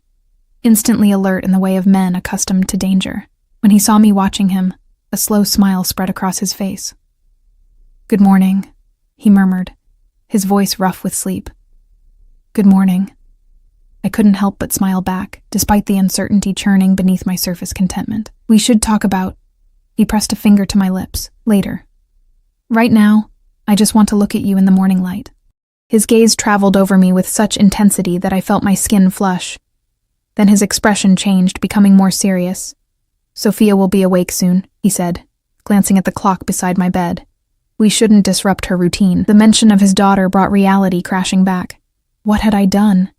instantly alert in the way of men accustomed to danger. When he saw me watching him, a slow smile spread across his face. "Good morning," he murmured, his voice rough with sleep. "Good morning." I couldn't help but smile back, despite the uncertainty churning beneath my surface contentment. "We should talk about—" He pressed a finger to my lips. "Later. Right now, I just want to look at you in the morning light." His gaze traveled over me with such intensity that I felt my skin flush. Then his expression changed, becoming more serious. "Sophia will be awake soon," he said, glancing at the clock beside my bed. We shouldn't disrupt her routine. The mention of his daughter brought reality crashing back. What had I done?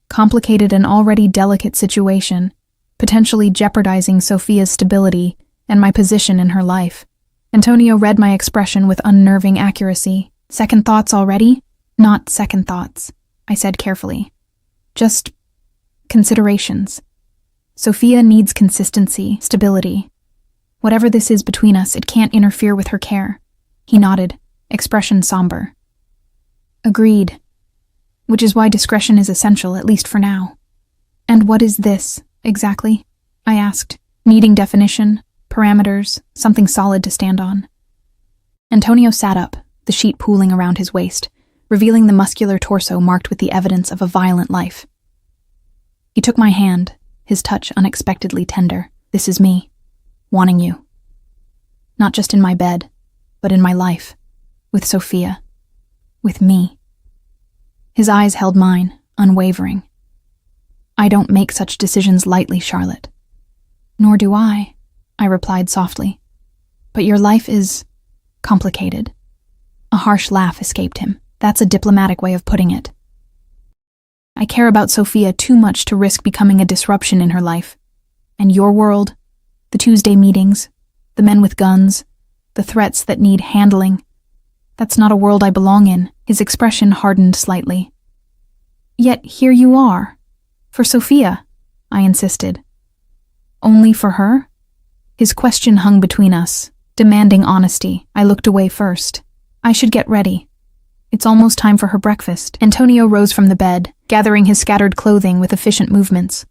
Complicated an already delicate situation, potentially jeopardizing Sophia's stability and my position in her life. Antonio read my expression with unnerving accuracy. "Second thoughts already?" "Not second thoughts," I said carefully. "Just considerations. Sophia needs consistency, stability. Whatever this is between us, it can't interfere with her care." He nodded, expression somber. "Agreed. Which is why discretion is essential, at least for now." "And what is this, exactly?" I asked, needing definition, parameters, something solid to stand on. Antonio sat up, the sheet pooling around his waist, revealing the muscular torso marked with the evidence of a violent life. He took my hand, his touch unexpectedly tender. "This is me, wanting you. Not just in my bed, but in my life, with Sophia, with me." His eyes held mine, unwavering. "I don't make such decisions lightly, Charlotte." "Nor do I replied softly. "But your life is complicated." A harsh laugh escaped him. "That's a diplomatic way of putting it. I care about Sophia too much to risk becoming a disruption in her life. And your world, the Tuesday meetings, the men with guns, the threats that need handling, that's not a world I belong in." His expression hardened slightly. "Yet here you are. For Sophia," I insisted. "Only for her?" His question hung between us, demanding honesty. I looked away first. "I should get ready. It's almost time for her breakfast." Antonio rose from the bed, gathering his scattered clothing with efficient movements.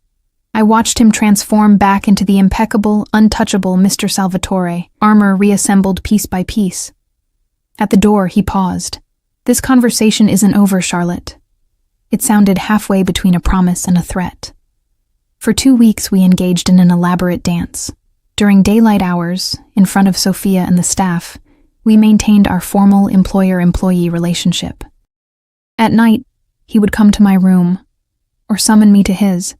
I watched him transform back into the impeccable, untouchable Mr. Salvatore, armor reassembled piece by piece. At the door, he paused. "This conversation isn't over, Charlotte." It sounded halfway between a promise and a threat. For 2 weeks, we engaged in an elaborate dance. During daylight hours, in front of Sophia and the staff, we maintained our formal employer-employee relationship. At night, he would come to my room, or summon me to his,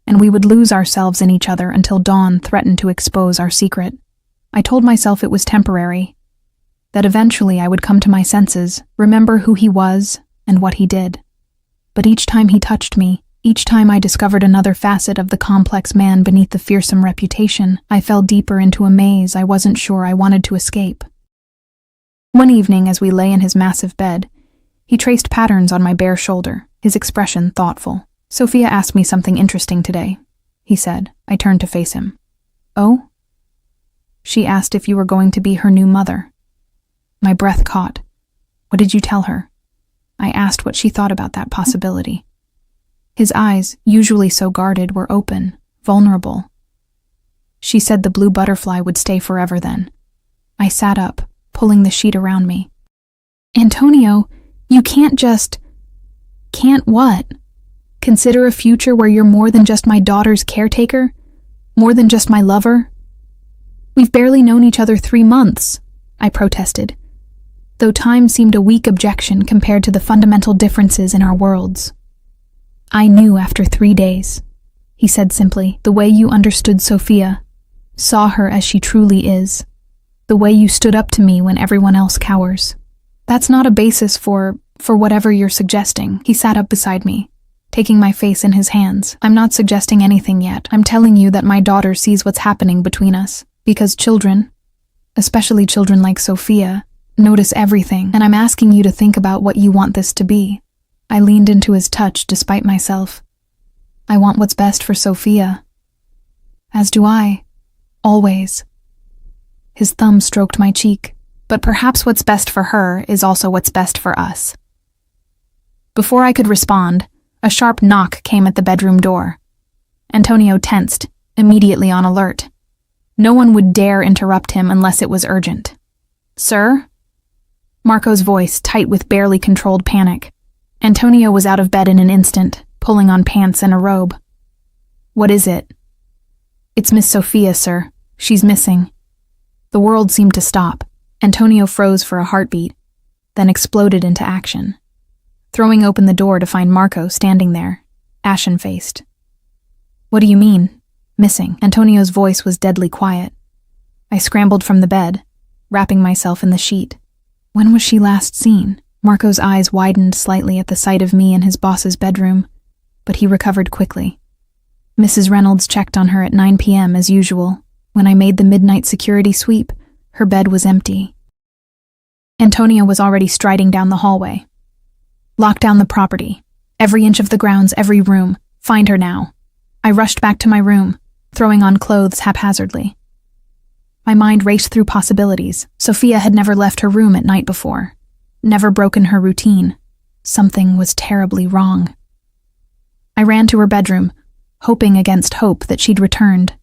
and we would lose ourselves in each other until dawn threatened to expose our secret. I told myself it was temporary, that eventually I would come to my senses, remember who he was and what he did. But each time he touched me, each time I discovered another facet of the complex man beneath the fearsome reputation, I fell deeper into a maze I wasn't sure I wanted to escape. One evening, as we lay in his massive bed, he traced patterns on my bare shoulder, his expression thoughtful. "Sophia asked me something interesting today," he said. I turned to face him. "Oh?" "She asked if you were going to be her new mother." My breath caught. "What did you tell her?" I asked what she thought about that possibility. His eyes, usually so guarded, were open, vulnerable. "She said the blue butterfly would stay forever then." I sat up, pulling the sheet around me. "Antonio, you can't just—" "Can't what? Consider a future where you're more than just my daughter's caretaker? More than just my lover?" "We've barely known each other 3 months, I protested, though time seemed a weak objection compared to the fundamental differences in our worlds. "I knew after 3 days," he said simply, "the way you understood Sophia, saw her as she truly is, the way you stood up to me when everyone else cowers. That's not a basis for whatever you're suggesting." He sat up beside me, taking my face in his hands. "I'm not suggesting anything yet. I'm telling you that my daughter sees what's happening between us, because children, especially children like Sophia, notice everything, and I'm asking you to think about what you want this to be." I leaned into his touch despite myself. "I want what's best for Sophia." "As do I. Always." His thumb stroked my cheek, but perhaps what's best for her is also what's best for us. Before I could respond, a sharp knock came at the bedroom door. Antonio tensed, immediately on alert. No one would dare interrupt him unless it was urgent. "Sir?" Marco's voice tight with barely controlled panic. Antonio was out of bed in an instant, pulling on pants and a robe. "What is it?" "It's Miss Sophia, sir. She's missing." The world seemed to stop. Antonio froze for a heartbeat, then exploded into action, throwing open the door to find Marco standing there, ashen-faced. "What do you mean, missing?" Antonio's voice was deadly quiet. I scrambled from the bed, wrapping myself in the sheet. When was she last seen? Marco's eyes widened slightly at the sight of me in his boss's bedroom, but he recovered quickly. Mrs. Reynolds checked on her at 9 p.m. as usual. When I made the midnight security sweep, her bed was empty. Antonio was already striding down the hallway. "Lock down the property. Every inch of the grounds, every room. Find her now." I rushed back to my room, throwing on clothes haphazardly. My mind raced through possibilities. Sophia had never left her room at night before, never broken her routine. Something was terribly wrong. I ran to her bedroom, hoping against hope that she'd returned.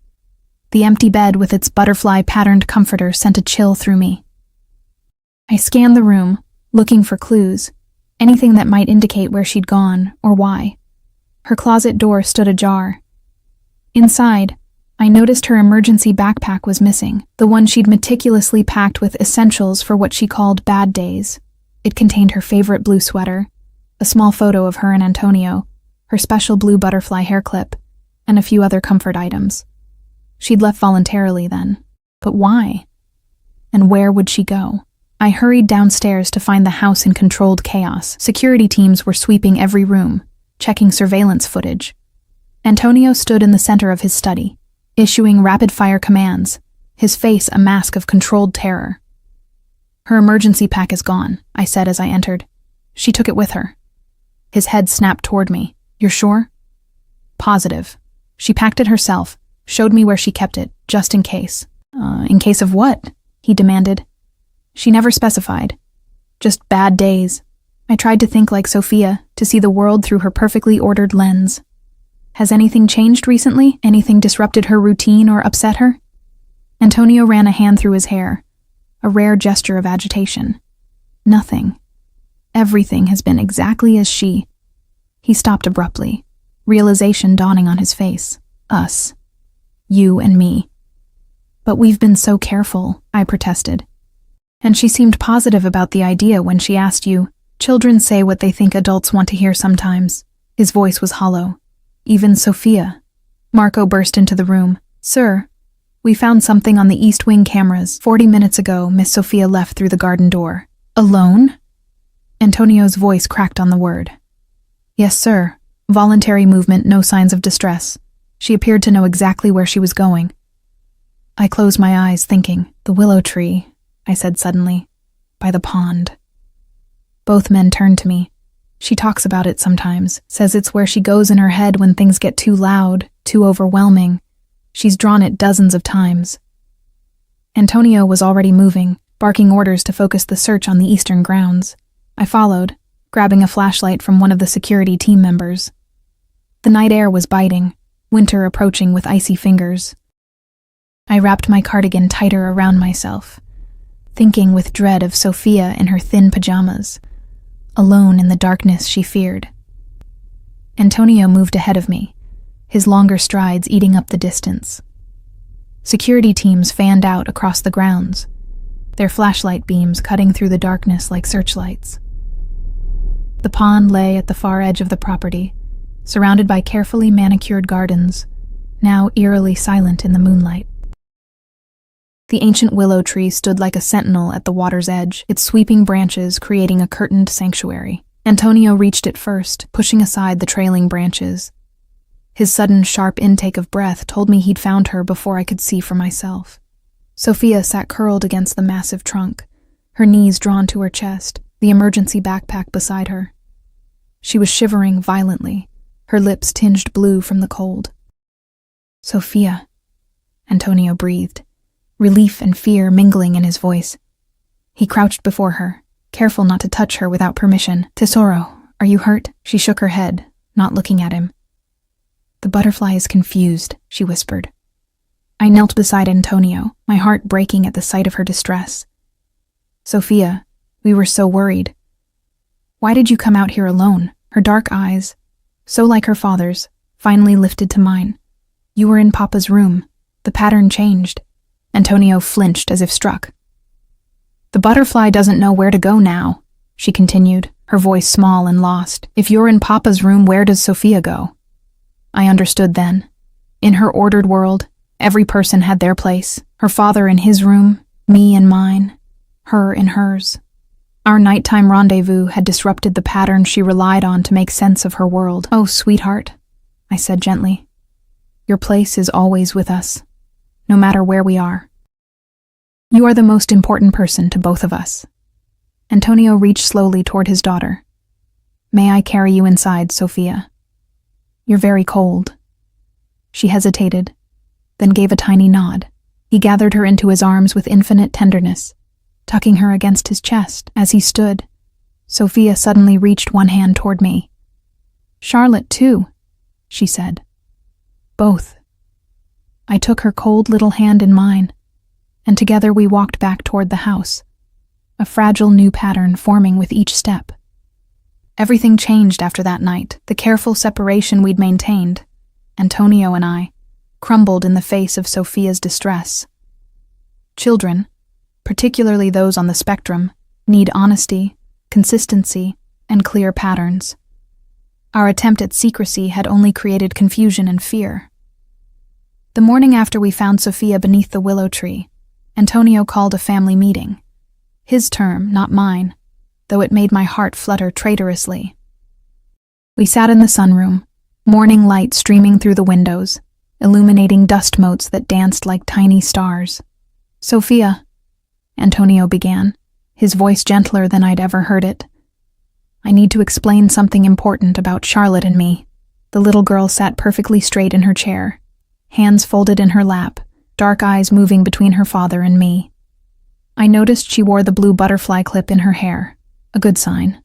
The empty bed with its butterfly-patterned comforter sent a chill through me. I scanned the room, looking for clues, anything that might indicate where she'd gone or why. Her closet door stood ajar. Inside, I noticed her emergency backpack was missing, the one she'd meticulously packed with essentials for what she called bad days. It contained her favorite blue sweater, a small photo of her and Antonio, her special blue butterfly hair clip, and a few other comfort items. She'd left voluntarily then. But why? And where would she go? I hurried downstairs to find the house in controlled chaos. Security teams were sweeping every room, checking surveillance footage. Antonio stood in the center of his study, issuing rapid-fire commands, his face a mask of controlled terror. "Her emergency pack is gone," I said as I entered. "She took it with her." His head snapped toward me. "You're sure?" "Positive. She packed it herself, showed me where she kept it, just in case." In case of what?" he demanded. "She never specified. Just bad days." I tried to think like Sophia, to see the world through her perfectly ordered lens. "Has anything changed recently? Anything disrupted her routine or upset her?" Antonio ran a hand through his hair, a rare gesture of agitation. "Nothing. Everything has been exactly as she..." He stopped abruptly, realization dawning on his face. "Us. You and me." "But we've been so careful," I protested. "And she seemed positive about the idea when she asked you. Children say what they think adults want to hear sometimes." His voice was hollow. "Even Sophia." Marco burst into the room. "Sir, we found something on the East Wing cameras. 40 minutes ago, Miss Sophia left through the garden door." "Alone?" Antonio's voice cracked on the word. "Yes, sir. Voluntary movement, no signs of distress. She appeared to know exactly where she was going." I closed my eyes, thinking, "The willow tree," I said suddenly. "By the pond." Both men turned to me. "She talks about it sometimes, says it's where she goes in her head when things get too loud, too overwhelming. She's drawn it dozens of times." Antonio was already moving, barking orders to focus the search on the eastern grounds. I followed, grabbing a flashlight from one of the security team members. The night air was biting, winter approaching with icy fingers. I wrapped my cardigan tighter around myself, thinking with dread of Sophia in her thin pajamas, alone in the darkness she feared. Antonio moved ahead of me, his longer strides eating up the distance. Security teams fanned out across the grounds, their flashlight beams cutting through the darkness like searchlights. The pond lay at the far edge of the property, surrounded by carefully manicured gardens, now eerily silent in the moonlight. The ancient willow tree stood like a sentinel at the water's edge, its sweeping branches creating a curtained sanctuary. Antonio reached it first, pushing aside the trailing branches. His sudden, sharp intake of breath told me he'd found her before I could see for myself. Sophia sat curled against the massive trunk, her knees drawn to her chest, the emergency backpack beside her. She was shivering violently, her lips tinged blue from the cold. "Sophia," Antonio breathed, relief and fear mingling in his voice. He crouched before her, careful not to touch her without permission. "Tesoro, are you hurt?" She shook her head, not looking at him. "The butterfly is confused," she whispered. I knelt beside Antonio, my heart breaking at the sight of her distress. "Sophia, we were so worried. Why did you come out here alone?" Her dark eyes, so like her father's, finally lifted to mine. "You were in Papa's room. The pattern changed." Antonio flinched as if struck. "The butterfly doesn't know where to go now," she continued, her voice small and lost. "If you're in Papa's room, where does Sophia go?" I understood then. In her ordered world, every person had their place. Her father in his room, me in mine, her in hers. Our nighttime rendezvous had disrupted the pattern she relied on to make sense of her world. "Oh, sweetheart," I said gently. "Your place is always with us, no matter where we are. You are the most important person to both of us." Antonio reached slowly toward his daughter. "May I carry you inside, Sophia? You're very cold." She hesitated, then gave a tiny nod. He gathered her into his arms with infinite tenderness, tucking her against his chest. As he stood, Sophia suddenly reached one hand toward me. "Charlotte, too," she said. "Both." I took her cold little hand in mine, and together we walked back toward the house, a fragile new pattern forming with each step. Everything changed after that night. The careful separation we'd maintained, Antonio and I, crumbled in the face of Sophia's distress. Children, particularly those on the spectrum, need honesty, consistency, and clear patterns. Our attempt at secrecy had only created confusion and fear. The morning after we found Sophia beneath the willow tree, Antonio called a family meeting. His term, not mine, though it made my heart flutter traitorously. We sat in the sunroom, morning light streaming through the windows, illuminating dust motes that danced like tiny stars. "Sophia," Antonio began, his voice gentler than I'd ever heard it. "I need to explain something important about Charlotte and me." The little girl sat perfectly straight in her chair, hands folded in her lap, dark eyes moving between her father and me. I noticed she wore the blue butterfly clip in her hair, a good sign.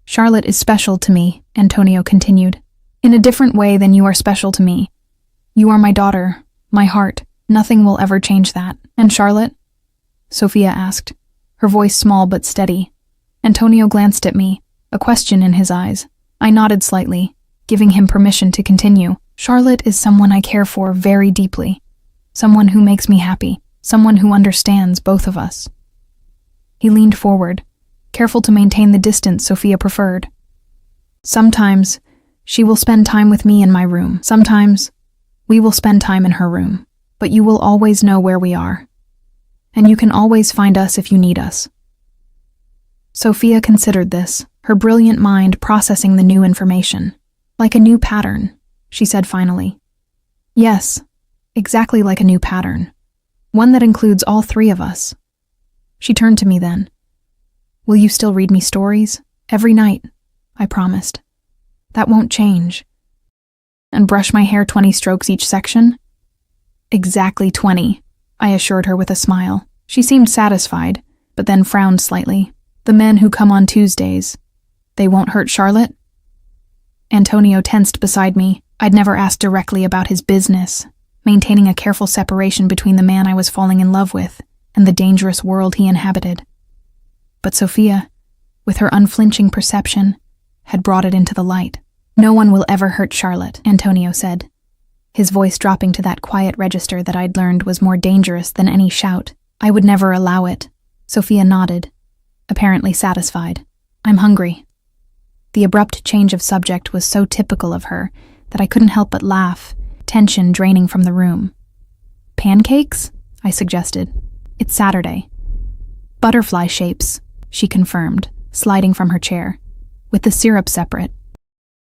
"Charlotte is special to me," Antonio continued, "in a different way than you are special to me. You are my daughter, my heart. Nothing will ever change that." "And Charlotte?" Sophia asked, her voice small but steady. Antonio glanced at me, a question in his eyes. I nodded slightly, giving him permission to continue. "Charlotte is someone I care for very deeply, someone who makes me happy, someone who understands both of us." He leaned forward, careful to maintain the distance Sophia preferred. "Sometimes she will spend time with me in my room. Sometimes we will spend time in her room, but you will always know where we are. And you can always find us if you need us." Sophia considered this, her brilliant mind processing the new information. "Like a new pattern," she said finally. "Yes, exactly like a new pattern. One that includes all three of us." She turned to me then. "Will you still read me stories? Every night," I promised. "That won't change." "And brush my hair 20 strokes each section?" "Exactly 20, I assured her with a smile. She seemed satisfied, but then frowned slightly. "The men who come on Tuesdays, they won't hurt Charlotte?" Antonio tensed beside me. I'd never asked directly about his business, maintaining a careful separation between the man I was falling in love with and the dangerous world he inhabited. But Sophia, with her unflinching perception, had brought it into the light. "No one will ever hurt Charlotte," Antonio said, his voice dropping to that quiet register that I'd learned was more dangerous than any shout. "I would never allow it." Sophia nodded, apparently satisfied. "I'm hungry." The abrupt change of subject was so typical of her that I couldn't help but laugh, tension draining from the room. "Pancakes?" I suggested. "It's Saturday." "Butterfly shapes," she confirmed, sliding from her chair, "with the syrup separate."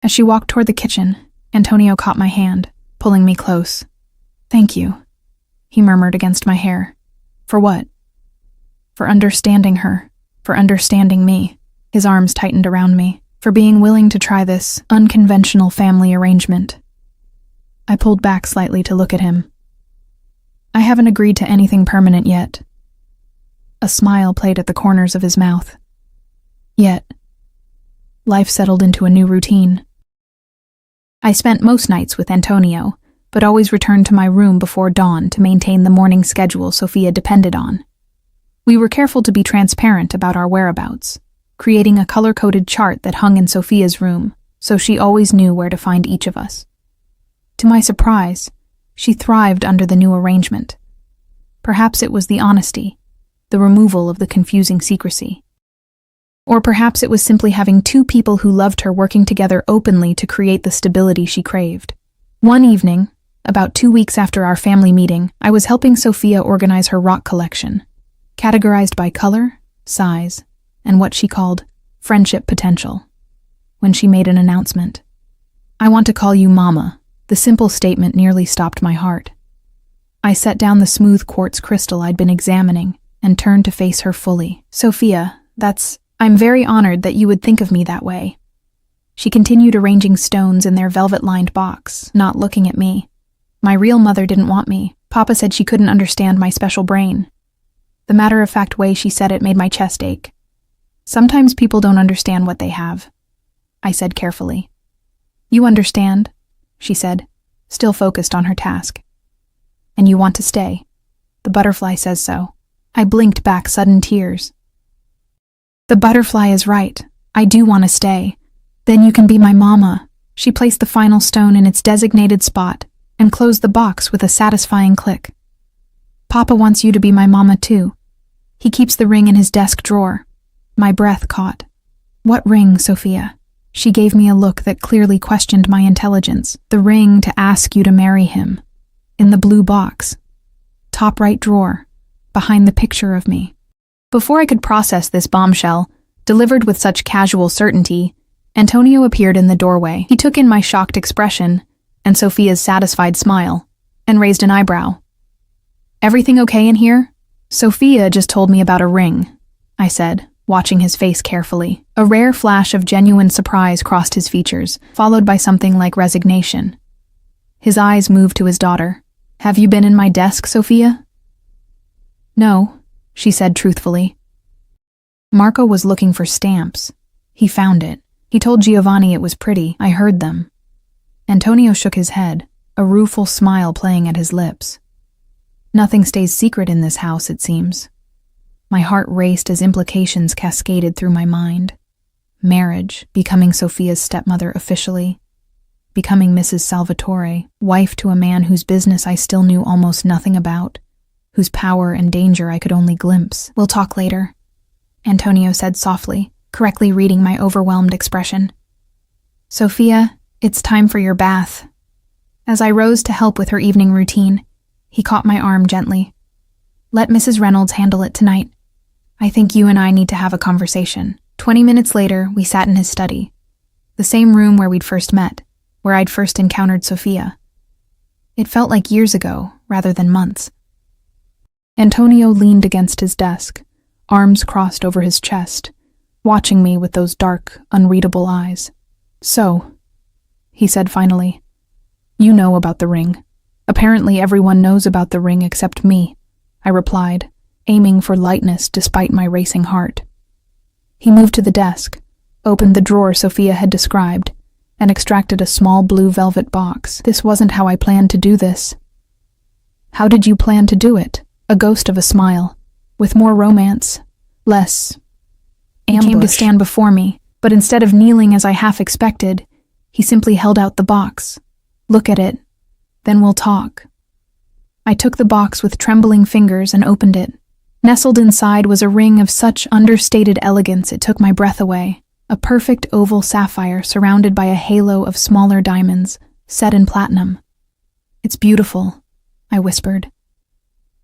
As she walked toward the kitchen, Antonio caught my hand, pulling me close. "Thank you," he murmured against my hair. "For what?" "For understanding her, for understanding me." His arms tightened around me, "for being willing to try this unconventional family arrangement." I pulled back slightly to look at him. "I haven't agreed to anything permanent yet." A smile played at the corners of his mouth. Yet, life settled into a new routine. I spent most nights with Antonio, but always returned to my room before dawn to maintain the morning schedule Sophia depended on. We were careful to be transparent about our whereabouts, creating a color-coded chart that hung in Sophia's room, so she always knew where to find each of us. To my surprise, she thrived under the new arrangement. Perhaps it was the honesty, the removal of the confusing secrecy. Or perhaps it was simply having two people who loved her working together openly to create the stability she craved. One evening, about 2 weeks after our family meeting, I was helping Sophia organize her rock collection, categorized by color, size, and what she called friendship potential, when she made an announcement. "I want to call you Mama." The simple statement nearly stopped my heart. I set down the smooth quartz crystal I'd been examining and turned to face her fully. "Sophia, I'm very honored that you would think of me that way." She continued arranging stones in their velvet-lined box, not looking at me. "My real mother didn't want me. Papa said she couldn't understand my special brain." The matter-of-fact way she said it made my chest ache. "Sometimes people don't understand what they have," I said carefully. "You understand," she said, still focused on her task. "And you want to stay. The butterfly says so." I blinked back sudden tears. "The butterfly is right. I do want to stay. Then you can be my mama." She placed the final stone in its designated spot and closed the box with a satisfying click. "Papa wants you to be my mama too. He keeps the ring in his desk drawer." My breath caught. "What ring, Sophia?" She gave me a look that clearly questioned my intelligence. "The ring to ask you to marry him. In the blue box. Top right drawer, behind the picture of me." Before I could process this bombshell, delivered with such casual certainty, Antonio appeared in the doorway. He took in my shocked expression and Sophia's satisfied smile, and raised an eyebrow. "Everything okay in here?" "Sophia just told me about a ring," I said, watching his face carefully. A rare flash of genuine surprise crossed his features, followed by something like resignation. His eyes moved to his daughter. "Have you been in my desk, Sophia?" "No," she said truthfully. "Marco was looking for stamps. He found it. He told Giovanni it was pretty. I heard them." Antonio shook his head, a rueful smile playing at his lips. "Nothing stays secret in this house, it seems." My heart raced as implications cascaded through my mind. Marriage, becoming Sophia's stepmother officially, becoming Mrs. Salvatore, wife to a man whose business I still knew almost nothing about, whose power and danger I could only glimpse. "We'll talk later," Antonio said softly, correctly reading my overwhelmed expression. "Sophia, it's time for your bath." As I rose to help with her evening routine, he caught my arm gently. "Let Mrs. Reynolds handle it tonight. I think you and I need to have a conversation." 20 minutes later, we sat in his study, the same room where we'd first met, where I'd first encountered Sophia. It felt like years ago, rather than months. Antonio leaned against his desk, arms crossed over his chest, watching me with those dark, unreadable eyes. "So," he said finally, "you know about the ring. Apparently everyone knows about the ring except me," I replied, aiming for lightness despite my racing heart. He moved to the desk, opened the drawer Sophia had described, and extracted a small blue velvet box. "This wasn't how I planned to do this." "How did you plan to do it?" A ghost of a smile, with more romance, less ambush. He came to stand before me, but instead of kneeling as I half expected, he simply held out the box. "Look at it, then we'll talk." I took the box with trembling fingers and opened it. Nestled inside was a ring of such understated elegance it took my breath away, a perfect oval sapphire surrounded by a halo of smaller diamonds, set in platinum. "It's beautiful," I whispered.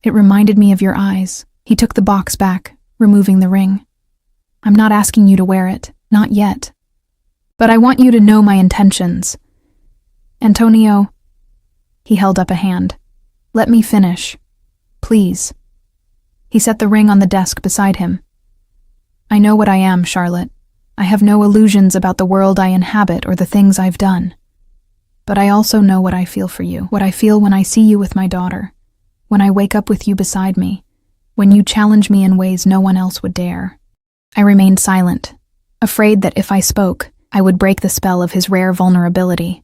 "It reminded me of your eyes." He took the box back, removing the ring. "I'm not asking you to wear it, not yet. But I want you to know my intentions." "Antonio," he held up a hand. "Let me finish. Please." He set the ring on the desk beside him. "I know what I am, Charlotte. I have no illusions about the world I inhabit or the things I've done. But I also know what I feel for you, what I feel when I see you with my daughter, when I wake up with you beside me, when you challenge me in ways no one else would dare. I remained silent, afraid that if I spoke, I would break the spell of his rare vulnerability.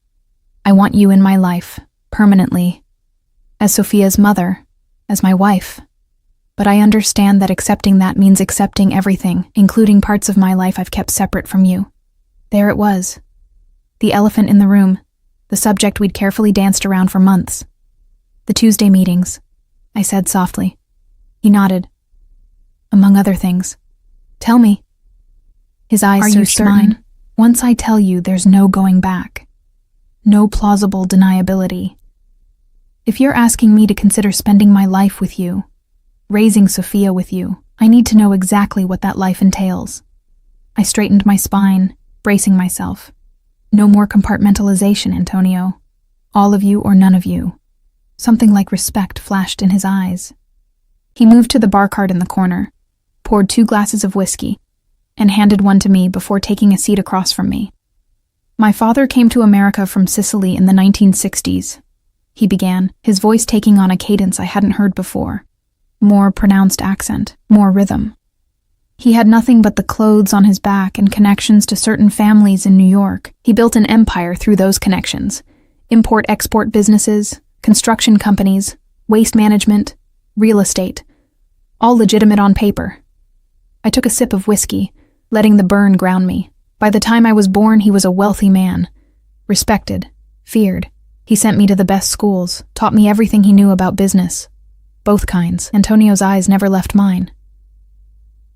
I want you in my life, permanently, as Sophia's mother, as my wife. But I understand that accepting that means accepting everything, including parts of my life I've kept separate from you. There it was. The elephant in the room, the subject we'd carefully danced around for months. The Tuesday meetings, I said softly. He nodded. Among other things. Tell me. His eyes searched mine. Once I tell you, there's no going back. No plausible deniability. If you're asking me to consider spending my life with you, raising Sophia with you, I need to know exactly what that life entails. I straightened my spine, bracing myself. No more compartmentalization, Antonio. All of you or none of you. Something like respect flashed in his eyes. He moved to the bar cart in the corner, poured 2 glasses of whiskey, and handed one to me before taking a seat across from me. My father came to America from Sicily in the 1960s, he began, his voice taking on a cadence I hadn't heard before. More pronounced accent, more rhythm. He had nothing but the clothes on his back and connections to certain families in New York. He built an empire through those connections. Import-export businesses, construction companies, waste management, real estate. All legitimate on paper. I took a sip of whiskey, letting the burn ground me. By the time I was born, he was a wealthy man. Respected, feared. He sent me to the best schools, taught me everything he knew about business. Both kinds. Antonio's eyes never left mine.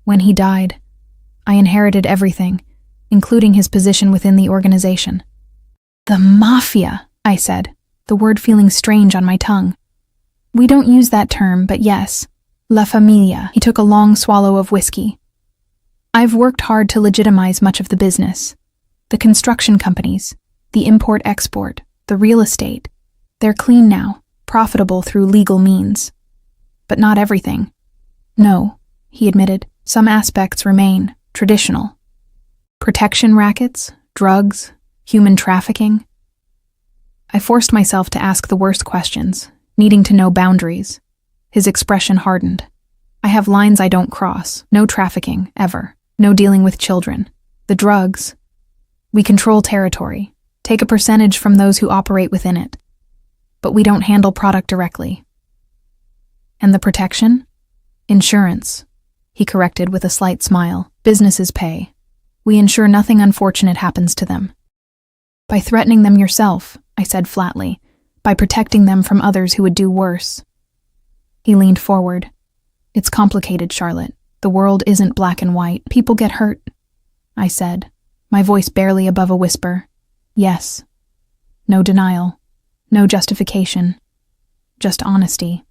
When he died, I inherited everything, including his position within the organization. The mafia, I said, the word feeling strange on my tongue. We don't use that term, but yes. La Familia. He took a long swallow of whiskey. I've worked hard to legitimize much of the business. The construction companies, the import-export, the real estate. They're clean now, profitable through legal means. But not everything. No, he admitted. Some aspects remain traditional. Protection rackets, drugs, human trafficking. I forced myself to ask the worst questions, needing to know boundaries. His expression hardened. I have lines I don't cross. No trafficking, ever. No dealing with children. The drugs. We control territory, take a percentage from those who operate within it. But we don't handle product directly. And the protection? Insurance, he corrected with a slight smile. Businesses pay. We ensure nothing unfortunate happens to them. By threatening them yourself, I said flatly, by protecting them from others who would do worse. He leaned forward. It's complicated, Charlotte. The world isn't black and white. People get hurt, I said, my voice barely above a whisper. Yes. No denial. No justification. Just honesty.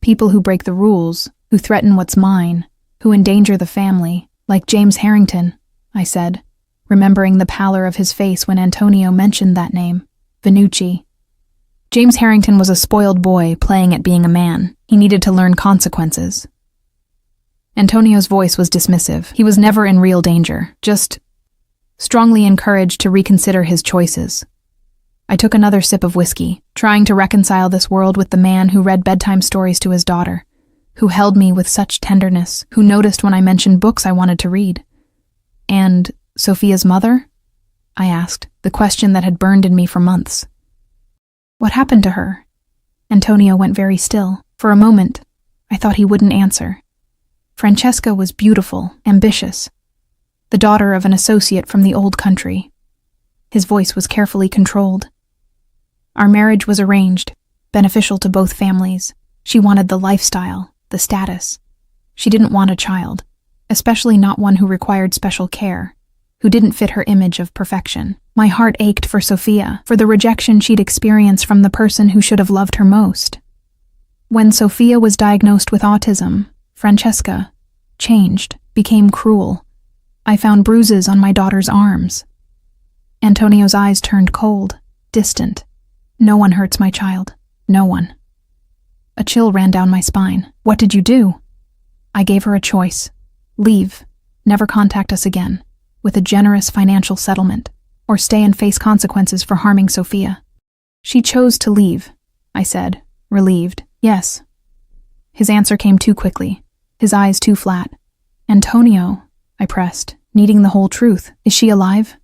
People who break the rules, who threaten what's mine, who endanger the family, like James Harrington, I said, remembering the pallor of his face when Antonio mentioned that name, Venucci. James Harrington was a spoiled boy playing at being a man. He needed to learn consequences. Antonio's voice was dismissive. He was never in real danger, just strongly encouraged to reconsider his choices. I took another sip of whiskey, trying to reconcile this world with the man who read bedtime stories to his daughter, who held me with such tenderness, who noticed when I mentioned books I wanted to read. And Sophia's mother? I asked, the question that had burned in me for months. What happened to her? Antonio went very still. For a moment, I thought he wouldn't answer. Francesca was beautiful, ambitious, the daughter of an associate from the old country. His voice was carefully controlled. Our marriage was arranged, beneficial to both families. She wanted the lifestyle, the status. She didn't want a child, especially not one who required special care, who didn't fit her image of perfection. My heart ached for Sophia, for the rejection she'd experienced from the person who should have loved her most. When Sophia was diagnosed with autism, Francesca changed, became cruel. I found bruises on my daughter's arms. Antonio's eyes turned cold, distant. No one hurts my child. No one. A chill ran down my spine. What did you do? I gave her a choice. Leave. Never contact us again. With a generous financial settlement. Or stay and face consequences for harming Sophia. She chose to leave, I said, relieved. Yes. His answer came too quickly. his eyes too flat. "Antonio," I pressed, needing the whole truth. "Is she alive?"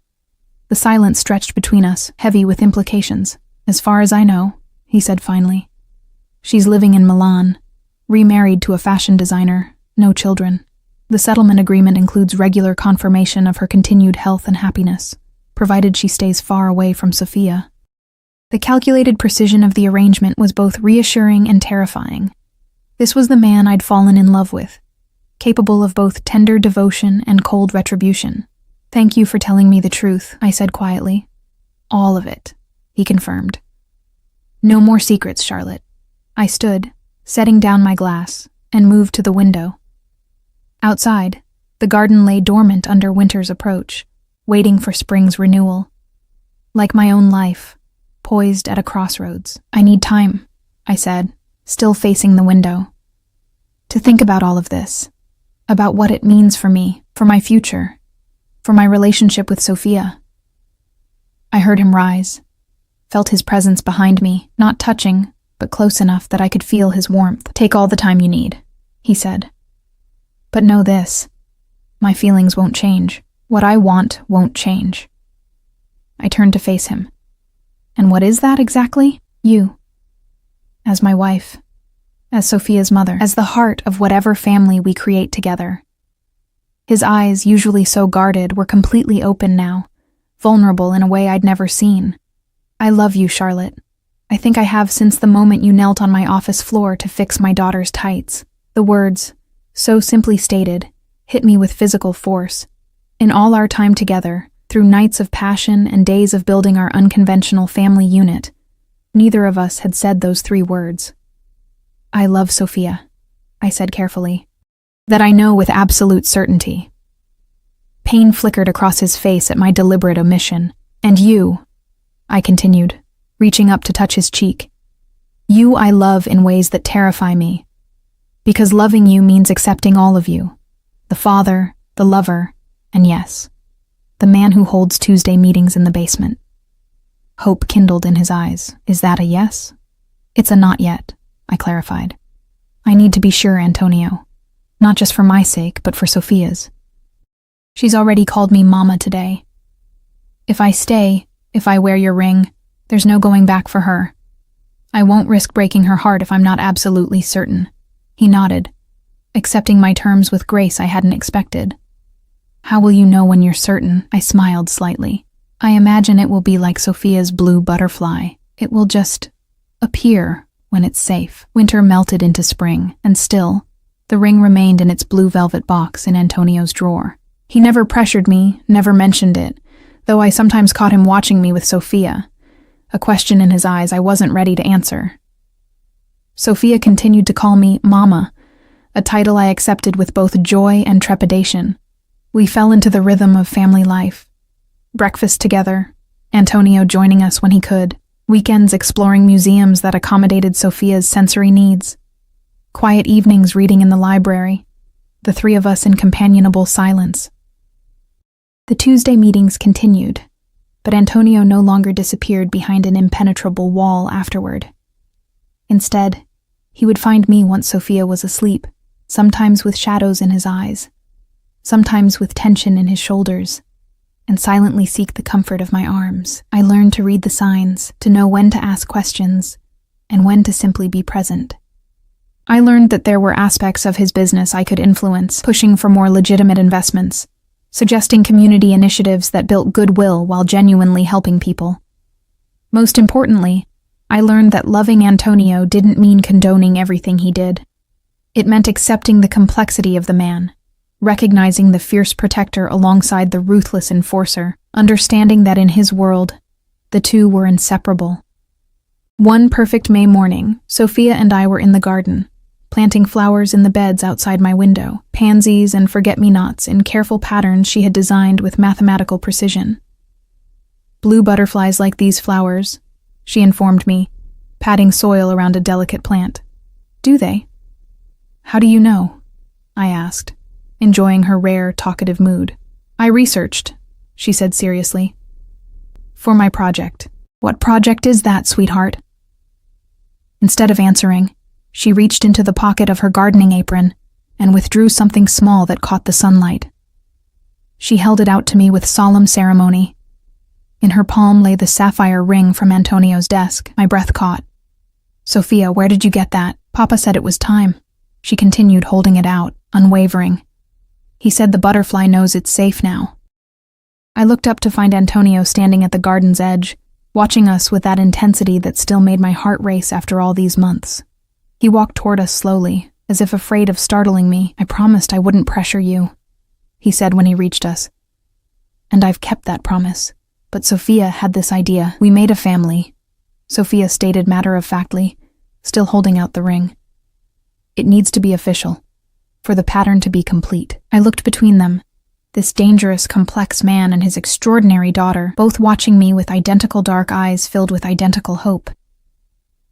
The silence stretched between us, heavy with implications. "As far as I know," he said finally. "She's living in Milan, remarried to a fashion designer, no children. The settlement agreement includes regular confirmation of her continued health and happiness, provided she stays far away from Sofia." The calculated precision of the arrangement was both reassuring and terrifying. This was the man I'd fallen in love with, capable of both tender devotion and cold retribution. "Thank you for telling me the truth," I said quietly. "All of it," he confirmed. "No more secrets, Charlotte." I stood, setting down my glass, and moved to the window. Outside, the garden lay dormant under winter's approach, waiting for spring's renewal. Like my own life, poised at a crossroads. "I need time," I said, still facing the window, "to think about all of this, about what it means for me, for my future, for my relationship with Sofia." I heard him rise, felt his presence behind me, not touching, but close enough that I could feel his warmth. "Take all the time you need," he said. "But know this, my feelings won't change. What I want won't change." I turned to face him. "And what is that exactly?" "You. As my wife, as Sofia's mother, as the heart of whatever family we create together." His eyes, usually so guarded, were completely open now, vulnerable in a way I'd never seen. "I love you, Charlotte. I think I have since the moment you knelt on my office floor to fix my daughter's tights." The words, so simply stated, hit me with physical force. In all our time together, through nights of passion and days of building our unconventional family unit, neither of us had said those 3 words. "I love Sofia," I said carefully. "That I know with absolute certainty." Pain flickered across his face at my deliberate omission. "And you," I continued, reaching up to touch his cheek. "You I love in ways that terrify me. Because loving you means accepting all of you. The father, the lover, and yes, the man who holds Tuesday meetings in the basement." Hope kindled in his eyes. "Is that a yes?" "It's a not yet," I clarified. "I need to be sure, Antonio. Not just for my sake, but for Sofia's. She's already called me Mama today. If I stay, if I wear your ring, there's no going back for her. I won't risk breaking her heart if I'm not absolutely certain." He nodded, accepting my terms with grace I hadn't expected. "How will you know when you're certain?" I smiled slightly. "I imagine it will be like Sofia's blue butterfly. It will just appear when it's safe." Winter melted into spring, and still, the ring remained in its blue velvet box in Antonio's drawer. He never pressured me, never mentioned it, though I sometimes caught him watching me with Sofia, a question in his eyes I wasn't ready to answer. Sofia continued to call me Mama, a title I accepted with both joy and trepidation. We fell into the rhythm of family life. Breakfast together, Antonio joining us when he could, weekends exploring museums that accommodated Sofia's sensory needs, quiet evenings reading in the library, the 3 of us in companionable silence. The Tuesday meetings continued, but Antonio no longer disappeared behind an impenetrable wall afterward. Instead, he would find me once Sofia was asleep, sometimes with shadows in his eyes, sometimes with tension in his shoulders, and silently seek the comfort of my arms. I learned to read the signs, to know when to ask questions, and when to simply be present. I learned that there were aspects of his business I could influence, pushing for more legitimate investments, suggesting community initiatives that built goodwill while genuinely helping people. Most importantly, I learned that loving Antonio didn't mean condoning everything he did. It meant accepting the complexity of the man, recognizing the fierce protector alongside the ruthless enforcer, understanding that in his world, the 2 were inseparable. One perfect May morning, Sofia and I were in the garden, planting flowers in the beds outside my window, pansies and forget-me-nots in careful patterns she had designed with mathematical precision. "Blue butterflies like these flowers," she informed me, patting soil around a delicate plant. "Do they?" "How do you know?" I asked, enjoying her rare, talkative mood. "I researched," she said seriously. "For my project." "What project is that, sweetheart?" Instead of answering, she reached into the pocket of her gardening apron, and withdrew something small that caught the sunlight. She held it out to me with solemn ceremony. In her palm lay the sapphire ring from Antonio's desk. My breath caught. "Sophia, where did you get that? Papa said it was time." She continued, holding it out, unwavering. "He said the butterfly knows it's safe now." I looked up to find Antonio standing at the garden's edge, watching us with that intensity that still made my heart race after all these months. He walked toward us slowly, as if afraid of startling me. "I promised I wouldn't pressure you," he said when he reached us. "And I've kept that promise. But Sophia had this idea. We made a family," Sophia stated matter-of-factly, still holding out the ring. "It needs to be official, for the pattern to be complete." I looked between them, this dangerous, complex man and his extraordinary daughter, both watching me with identical dark eyes filled with identical hope.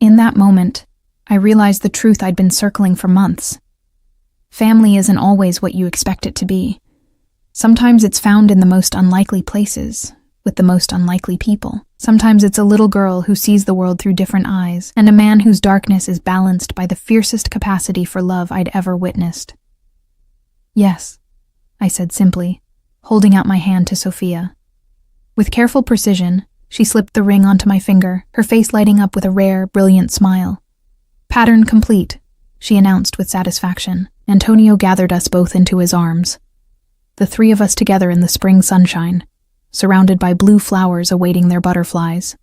In that moment, I realized the truth I'd been circling for months. Family isn't always what you expect it to be. Sometimes it's found in the most unlikely places, with the most unlikely people. Sometimes it's a little girl who sees the world through different eyes, and a man whose darkness is balanced by the fiercest capacity for love I'd ever witnessed. "Yes," I said simply, holding out my hand to Sophia. With careful precision, she slipped the ring onto my finger, her face lighting up with a rare, brilliant smile. "Pattern complete," she announced with satisfaction. Antonio gathered us both into his arms. The three of us together in the spring sunshine, surrounded by blue flowers awaiting their butterflies.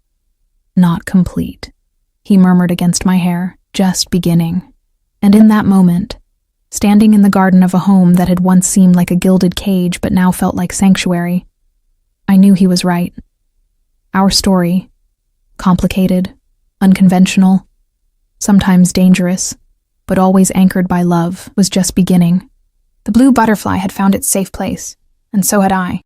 "Not complete," he murmured against my hair, "just beginning." And in that moment, standing in the garden of a home that had once seemed like a gilded cage but now felt like sanctuary, I knew he was right. Our story, complicated, unconventional, sometimes dangerous, but always anchored by love, was just beginning. The blue butterfly had found its safe place, and so had I.